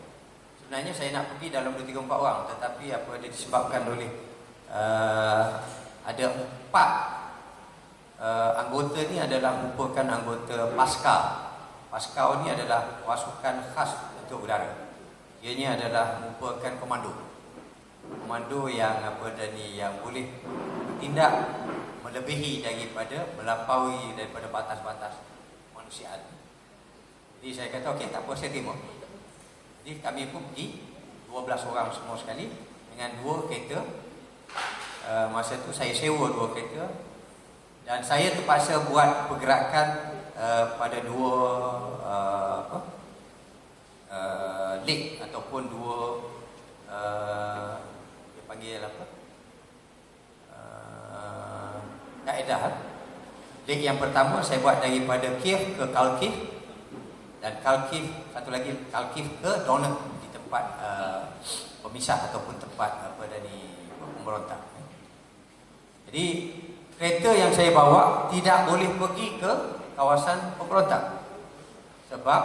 Speaker 2: Sebenarnya saya nak pergi dalam 2-3-4 orang, tetapi disebabkan oleh ada 4 anggota ni adalah merupakan anggota Pascal. Pascal ni adalah pasukan khas untuk udara. Ianya adalah merupakan komando yang yang boleh bertindak melebihi melampaui daripada batas-batas kemanusiaan. Jadi saya kata okey, tak apa, saya terima. Jadi kami pun pergi 12 orang semua sekali dengan 2 kereta. Masa tu saya sewa 2 kereta dan saya terpaksa buat pergerakan pada 2 leg ataupun 2 dia panggil kaedah. Leg yang pertama saya buat daripada Kiev ke Kharkiv, dan satu lagi Kharkiv ke Donetsk, di tempat pemisah ataupun tempat pemberontak. Jadi kereta yang saya bawa tidak boleh pergi ke kawasan pemberontak sebab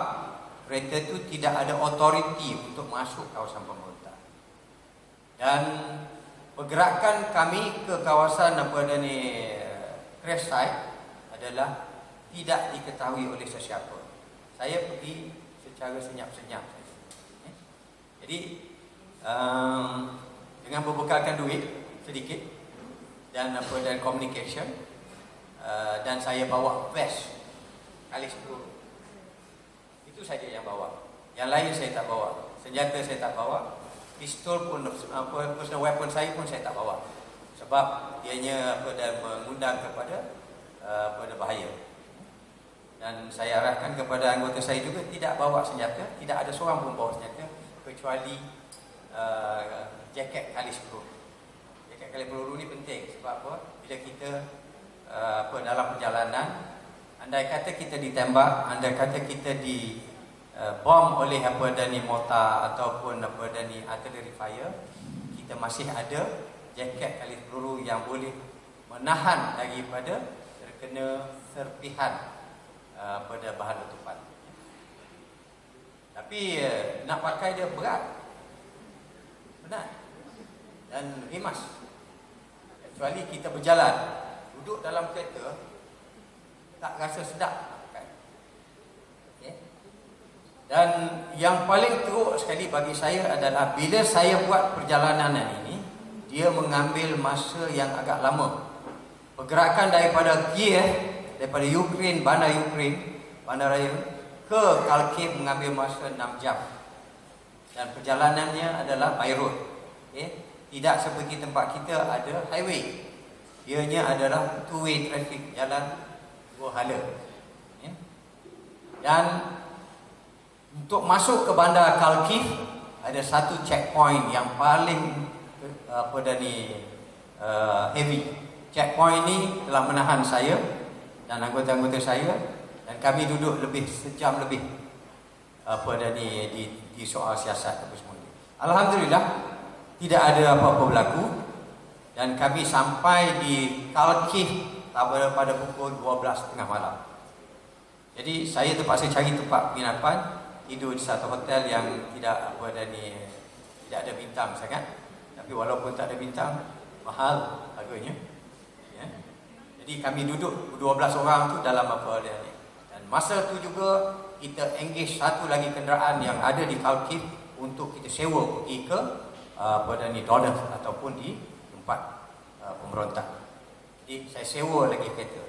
Speaker 2: kereta itu tidak ada otoriti untuk masuk kawasan pemberontak. Dan pergerakan kami ke kawasan crash site adalah tidak diketahui oleh sesiapa. Saya pergi secara senyap-senyap. Jadi dengan berbekalkan duit sedikit dan communication, dan saya bawa vest kalis peluru. Itu saja yang bawa. Yang lain saya tak bawa. Senjata saya tak bawa. Pistol pun, personal weapon saya pun saya tak bawa. Sebab ianya mengundang kepada bahaya. Dan saya arahkan kepada anggota saya juga tidak bawa senjata. Tidak ada seorang pun bawa senjata kecuali jaket kalis peluru. Jaket kalis peluru ni penting sebab apa? Bila kita dalam perjalanan, andai kata kita ditembak, andai kata kita bom oleh mortar ataupun artillery fire, kita masih ada jaket kalis peluru yang boleh menahan daripada terkena serpihan pada bahan letupan. Tapi nak pakai dia berat. penat dan rimas. Kecuali kita berjalan, duduk dalam kereta tak rasa sedap. Okay. Dan yang paling teruk sekali bagi saya adalah bila saya buat perjalanan ini, dia mengambil masa yang agak lama. Pergerakan daripada Kiev, daripada Ukraine, bandar raya ke Kharkiv mengambil masa 6 jam. Dan perjalanannya adalah by road. Okay. Tidak seperti tempat kita ada highway. Ianya adalah two-way traffic, jalan dua hala. Okay. Dan untuk masuk ke bandar Kharkiv ada satu checkpoint yang paling heavy. Checkpoint ini telah menahan saya dan anggota-anggota saya, dan kami duduk lebih sejam lebih di soal siasat apa semua. Alhamdulillah tidak ada apa-apa berlaku dan kami sampai di Kharkiv pada pukul 12.30 malam. Jadi saya terpaksa cari tempat penginapan, tidur di satu hotel yang tidak ada bintang sangat. Tapi walaupun tak ada bintang, mahal harganya. Ya. Jadi kami duduk 12 orang tu dalam ni. Dan masa tu juga kita engage satu lagi kenderaan yang ada di Kharkiv untuk kita sewa pergi ke Donetsk ataupun di tempat pemberontak. Jadi saya sewa lagi kereta.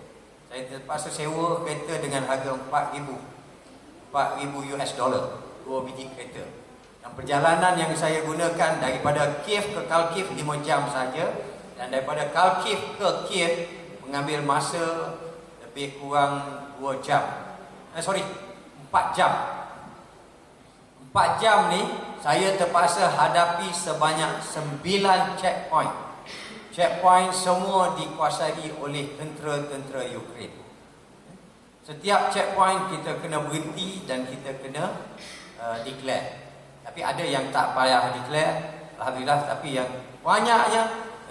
Speaker 2: Saya terpaksa sewa kereta dengan harga 4,000 US dollar, 2 biji kereta. Dan perjalanan yang saya gunakan daripada Kiev ke Kharkiv 5 jam saja, dan daripada Kharkiv ke Kiev mengambil masa lebih kurang 4 jam. 4 jam ni saya terpaksa hadapi sebanyak 9 checkpoint. Checkpoint semua dikuasai oleh tentera-tentera Ukraine. Setiap checkpoint kita kena berhenti dan kita kena declare. Tapi ada yang tak payah declare, alhamdulillah. Tapi yang banyaknya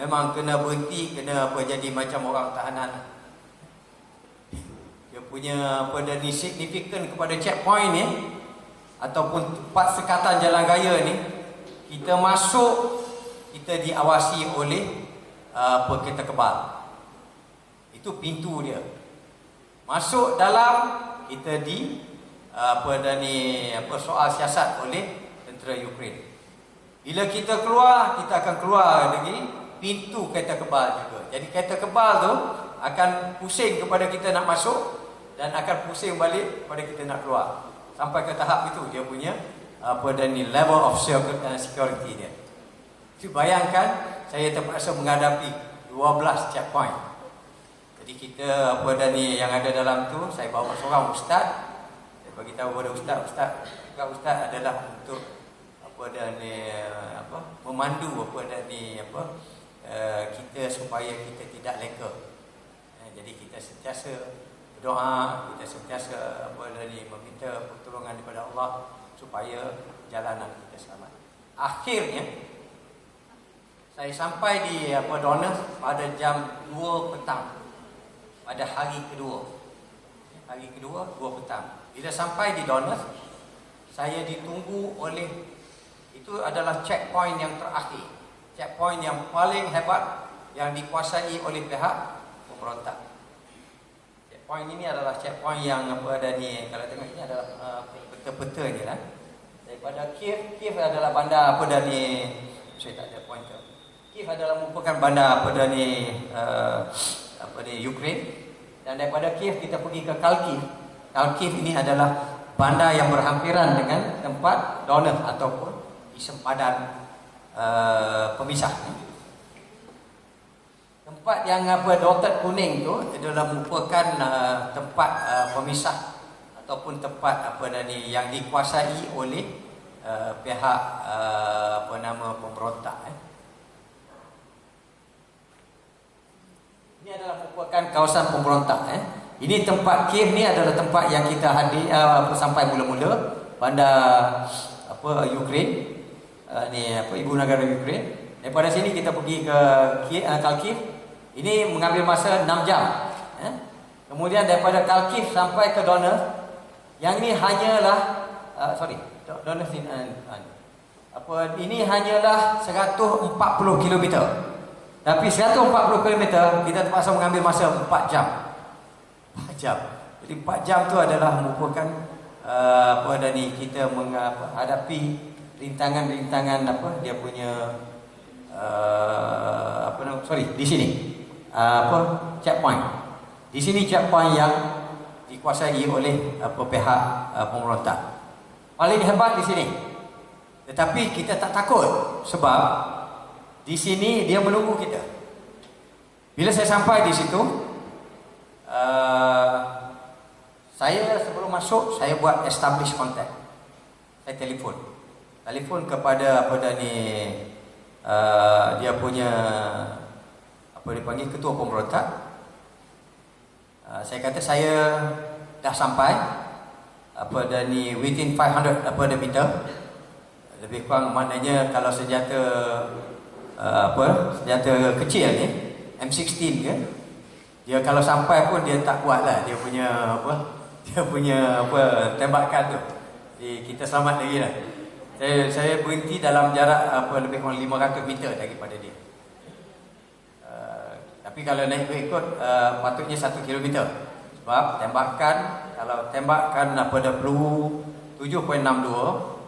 Speaker 2: memang kena berhenti, kena jadi macam orang tahanan. Dia punya signifikan kepada checkpoint ni ataupun tempat sekatan jalan raya ni, kita masuk, kita diawasi oleh kereta kebal. Itu pintu dia. Masuk dalam, kita soal siasat oleh tentera Ukraine. Bila kita keluar, kita akan keluar lagi pintu kereta kebal juga. Jadi kereta kebal tu akan pusing kepada kita nak masuk dan akan pusing balik pada kita nak keluar. Sampai ke tahap itu dia punya level of security dia. Jadi bayangkan saya terpaksa menghadapi 12 checkpoint. Jadi kita yang ada dalam tu, saya bawa seorang ustaz. Saya bagi tahu kepada ustaz adalah untuk memandu kita supaya kita tidak leka. Jadi kita sentiasa berdoa, kita sentiasa meminta pertolongan daripada Allah supaya perjalanan kita selamat. Akhirnya saya sampai di Donetsk pada jam 2 petang. Pada hari kedua 2 petang. Bila sampai di Donetsk, saya ditunggu oleh, itu adalah checkpoint yang terakhir, checkpoint yang paling hebat yang dikuasai oleh pihak pemberontak. Checkpoint ini adalah checkpoint yang kalau tengok ini adalah peta-peta je lah. Daripada Kiev adalah bandar saya tak ada pointer. Kiev adalah merupakan bandar Ukraine, dan daripada Kiev kita pergi ke Kharkiv. Kharkiv ini adalah bandar yang berhampiran dengan tempat Donetsk ataupun di sempadan pemisah. Tempat yang dotted kuning tu adalah merupakan tempat pemisah ataupun tempat yang dikuasai oleh pihak pemberontak. Ini adalah merupakan kawasan pemberontak. Ini tempat Kiev ni adalah tempat yang kita sampai mula-mula bandar Ukraine, ibu negara Ukraine. Daripada sini kita pergi ke Kharkiv. Ini mengambil masa 6 jam. Kemudian daripada Kharkiv sampai ke Donetsk, yang ini hanyalah Donetsk apa ini hanyalah 140 km. Tapi 140 km kita terpaksa mengambil masa 4 jam. 4 jam. Jadi 4 jam tu adalah merupakan apa dah ni kita menghadapi rintangan-rintangan apa dia punya apa nama di sini checkpoint. Di sini checkpoint yang dikuasai oleh pihak pemberontak. Paling hebat di sini. Tetapi kita tak takut sebab di sini dia menunggu kita. Bila saya sampai di situ, saya sebelum masuk saya buat establish contact. Saya telefon kepada apa dah ni dia punya apa dipanggil ketua pemberontak. Saya kata saya dah sampai apa dah ni within 500 apa dah meter. Lebih kurang maknanya kalau senjata senjata kecil ni M16 ke, dia kalau sampai pun dia tak kuat lah dia punya tembakan tu. Jadi kita selamat lagi lah. Saya berhenti dalam jarak lebih kurang 500 meter daripada dia. Tapi kalau naik ikut patutnya 1 kilometer. Sebab tembakan, kalau tembakan dah peluru 7.62,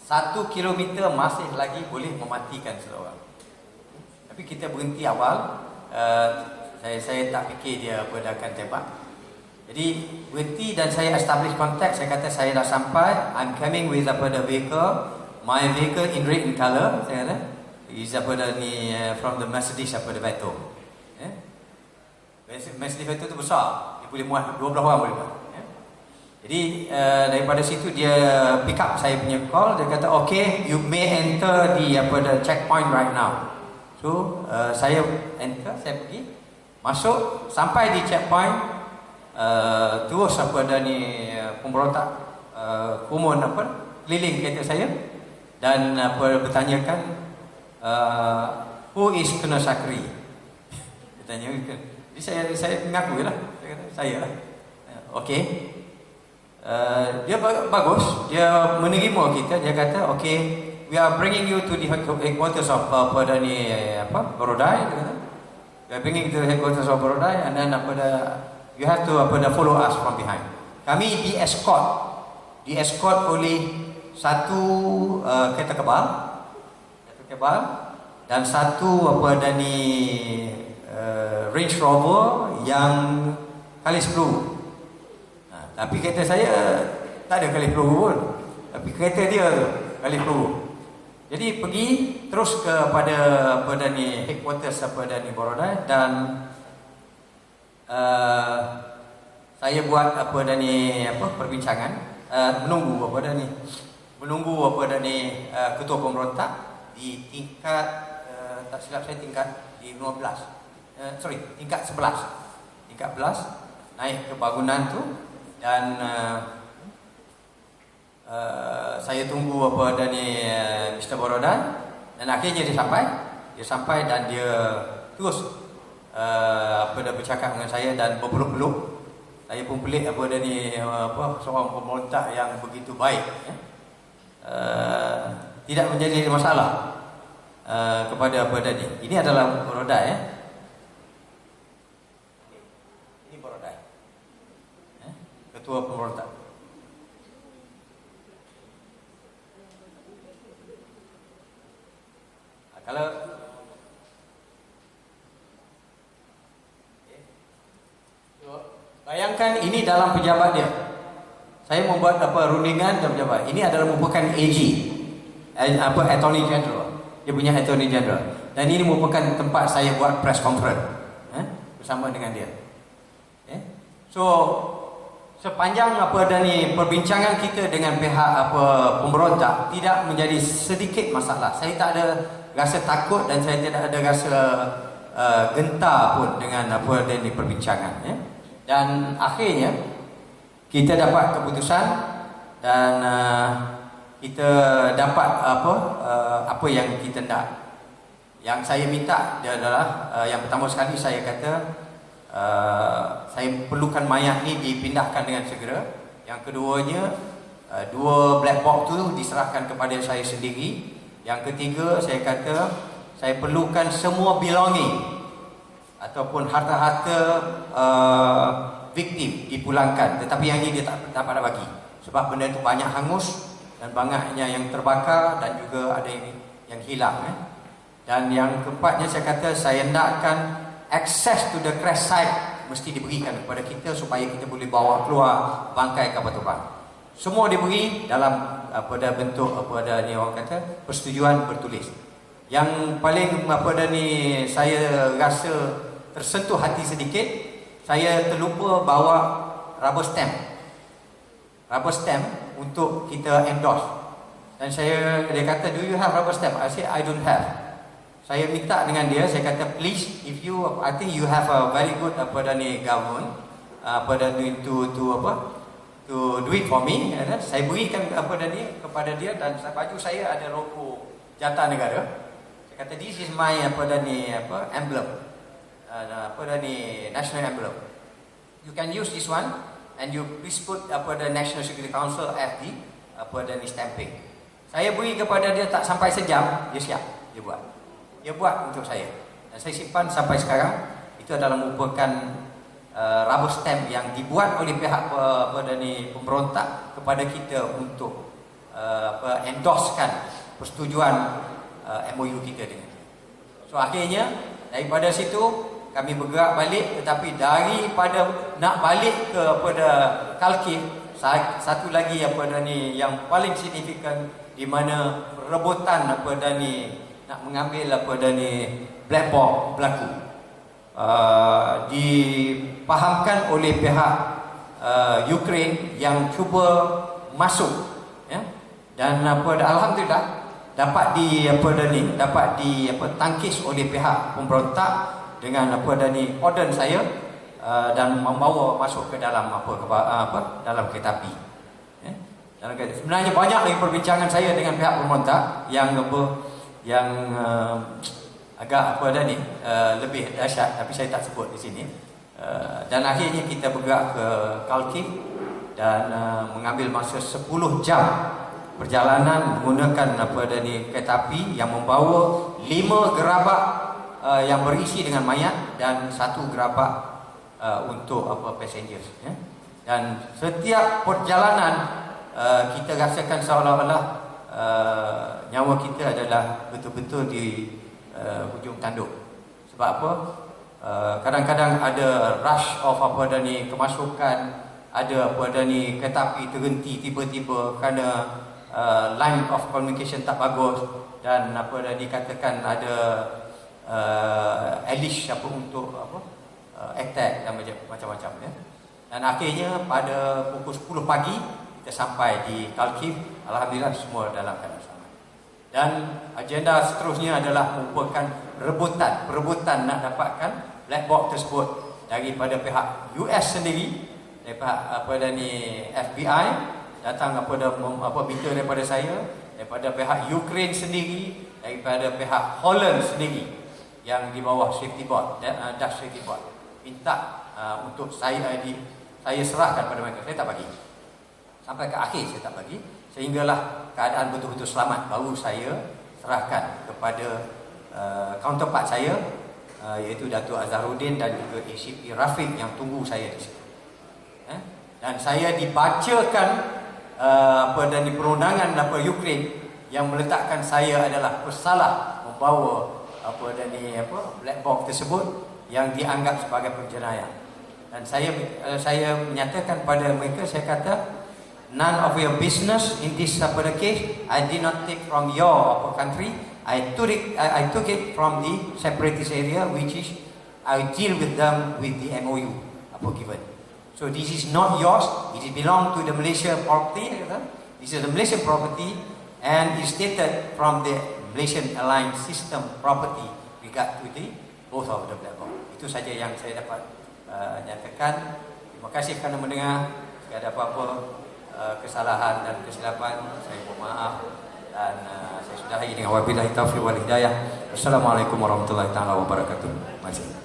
Speaker 2: 1 kilometer masih lagi boleh mematikan seseorang. Tapi kita berhenti awal, saya tak fikir dia akan tembak. Jadi berhenti dan saya establish contact. Saya kata saya dah sampai. I'm coming with the vehicle. My vehicle in red in color. Saya kata is ni from the Mercedes Vito. Mercedes Vito tu besar. Dia boleh muat 12 orang boleh muat. Jadi daripada situ dia pick up saya punya call. Dia kata okay, you may enter the checkpoint right now. So saya enter, saya pergi masuk sampai di checkpoint. Terus pemberontak kumun keliling kereta saya dan bertanyakan who is Colonel Shakri. Dia tanya. Jadi saya mengaku lah. Saya lah. Okay. Dia bagus. Dia menerima kita. Dia kata okay, we are bringing you to the headquarters of Barodai. We are bringing you to the headquarters of Barodai and then you have to follow us from behind. Kami dieskort oleh satu kereta kebal dan satu Range Rover yang kali 10. Tapi kereta saya tak ada kali 10 pun. Tapi kereta dia tu kali 10. Jadi pergi terus kepada headquarters Barodai dan saya buat perbincangan menunggu ketua pemberontak di tingkat tak silap saya tingkat di 15 tingkat 11 naik ke bangunan tu dan saya tunggu Mr. Barodai dan akhirnya dia sampai dan dia terus bercakap dengan saya dan berpeluk-peluk. Saya pun pelik seorang pemberontak yang begitu baik tidak menjadi masalah kepada dia. Ini adalah Barodai Ini Barodai ketua pemberontak. Kalau bayangkan ini dalam pejabat dia. Saya membuat rundingan dan pejabat. Ini adalah merupakan AG, Attorney General. Dia punya Attorney General. Dan ini merupakan tempat saya buat press conference bersama dengan dia. So sepanjang perbincangan kita dengan pihak pemberontak tidak menjadi sedikit masalah. Saya tak ada rasa takut dan saya tidak ada rasa gentar pun dengan perbincangan. Dan akhirnya kita dapat keputusan dan kita dapat apa yang kita nak. Yang saya minta dia adalah yang pertama sekali saya kata saya perlukan mayat ni dipindahkan dengan segera. Yang keduanya 2 black box tu diserahkan kepada saya sendiri Yang ketiga, saya kata saya perlukan semua belonging ataupun harta-harta victim dipulangkan, tetapi yang ini dia tak dapat bagi sebab benda itu banyak hangus dan banyaknya yang terbakar dan juga ada yang hilang. Dan yang keempatnya, saya kata saya nakkan access to the crash site mesti diberikan kepada kita supaya kita boleh bawa keluar bangkai kapal terbang. Semua diberi dalam pada bentuk ni orang kata persetujuan bertulis. Yang paling ni saya rasa tersentuh hati sedikit, saya terlupa bawa rubber stamp. Rubber stamp untuk kita endorse. Dan dia kata, "Do you have rubber stamp?" I say, "I don't have." Saya minta dengan dia, saya kata, "Please, I think you have a very good government to do it for me." Saya berikan kepada dia dan baju saya ada logo Jata Negara. Saya kata, "This is my emblem, national emblem. You can use this one and you please put the National Security Council as the stamping." Saya beri kepada dia tak sampai sejam, dia siap, dia buat untuk saya. Dan saya simpan sampai sekarang. Itu adalah merupakan rubber stamp yang dibuat oleh pihak pemberontak kepada kita untuk endorsekan persetujuan MOU kita dengan dia. So akhirnya daripada situ kami bergerak balik, tetapi daripada nak balik kepada Khalkif, satu lagi yang paling signifikan di mana rebutan nak mengambil black box berlaku. Dipahamkan oleh pihak Ukraine yang cuba masuk, ya. Dan alhamdulillah dapat tangkis oleh pihak pemberontak dengan order saya dan membawa masuk ke dalam dalam kereta api. Ya. Dan sebenarnya banyak lagi perbincangan saya dengan pihak pemberontak yang agak lebih dahsyat, tapi saya tak sebut di sini. Dan akhirnya kita bergerak ke Khalkif dan mengambil masa 10 jam perjalanan menggunakan kereta api yang membawa 5 gerabak yang berisi dengan mayat dan 1 gerabak untuk passengers, ya. Dan setiap perjalanan kita rasakan seolah-olah nyawa kita adalah betul-betul di hujung tanduk. Sebab apa? Kadang-kadang ada rush of kemasukan, ada kereta api terhenti tiba-tiba kerana line of communication tak bagus, dan dikatakan ada elish untuk attack dan macam-macam, ya. Dan akhirnya pada pukul 10 pagi kita sampai di Khalkif. Alhamdulillah semua dalam keadaan selamat. Dan agenda seterusnya adalah merupakan perebutan nak dapatkan black box tersebut daripada pihak US sendiri, daripada FBI datang minta daripada saya, daripada pihak Ukraine sendiri, daripada pihak Holland sendiri yang di bawah safety board, Dutch safety board, minta untuk saya serahkan pada mereka. Saya tak bagi sampai ke akhir, saya tak bagi, sehinggalah keadaan betul-betul selamat baru saya serahkan kepada counterpart saya, iaitu Datuk Azharuddin dan juga ACP Rafiq yang tunggu saya di situ. Dan saya dibacakan perundangan Ukraine yang meletakkan saya adalah bersalah membawa black box tersebut yang dianggap sebagai penjenayah. Dan saya menyatakan pada mereka, saya kata, none of your business in this case. I did not take from your country. I took it from the separatist area, which is I deal with them with the MOU given. So this is not yours. It belongs to the Malaysian property. This is the Malaysian property, and is stated from the Malaysian Alliance System property regard to the both of the black box. Itu saja yang saya dapat nyatakan. Terima kasih kerana mendengar. Jika ada apa-apa kesalahan dan kesilapan, saya mohon maaf, dan saya sudahi dengan wabillahi taufiq wal hidayah. Assalamualaikum warahmatullahi taala wabarakatuh. Terima kasih.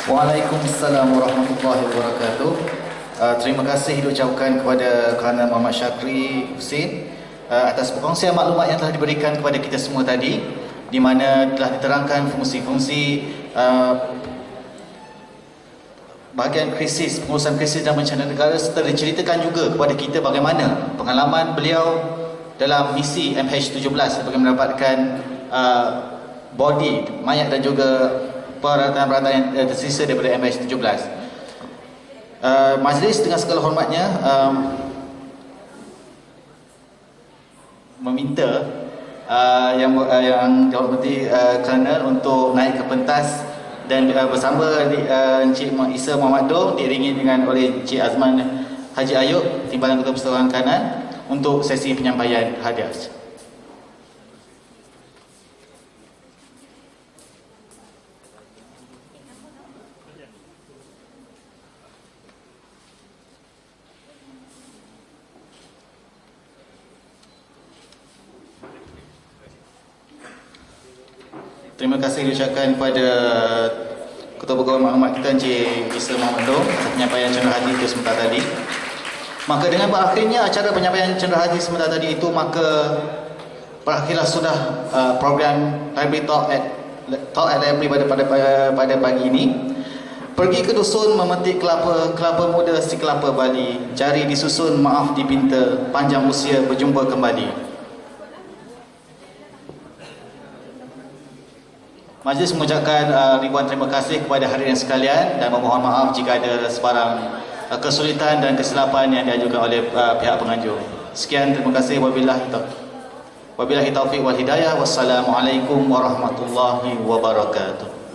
Speaker 1: Waalaikumsalam warahmatullahi wabarakatuh. Terima kasih diucapkan kepada Colonel Muhammad Syakri Hussein atas perkongsian maklumat yang telah diberikan kepada kita semua tadi, di mana telah diterangkan fungsi-fungsi bahagian krisis, pengurusan krisis dan bencana negara, serta diceritakan juga kepada kita bagaimana pengalaman beliau dalam misi MH17 bagi mendapatkan body, mayat dan juga peralatan-peralatan yang tersisa daripada MH17. Majlis dengan segala hormatnya meminta yang dihormati Colonel untuk naik ke pentas dan bersama Encik Isa Muhammad Dong diiringi dengan oleh Encik Azman Haji Ayub, Timbalan Ketua Persatuan Kanan, untuk sesi penyampaian hadiah. Terima kasih diucapkan kepada Ketua Pegawai Maklumat kita Encik Isa Muhammad Dong atas penyampaian cenderahati itu sebentar tadi. Maka dengan berakhirnya acara penyampaian cenderahati sebentar tadi itu, maka berakhirlah sudah program Library Talk at Library pada pagi ini. Pergi ke dusun memetik kelapa muda si kelapa Bali, jari disusun maaf dipinta, panjang usia berjumpa kembali. Majlis mengucapkan ribuan terima kasih kepada hadirin sekalian dan memohon maaf jika ada sebarang kesulitan dan kesilapan yang diajukan oleh pihak penganjur. Sekian, terima kasih. Wabillahi taufiq wal hidayah. Wassalamualaikum warahmatullahi wabarakatuh.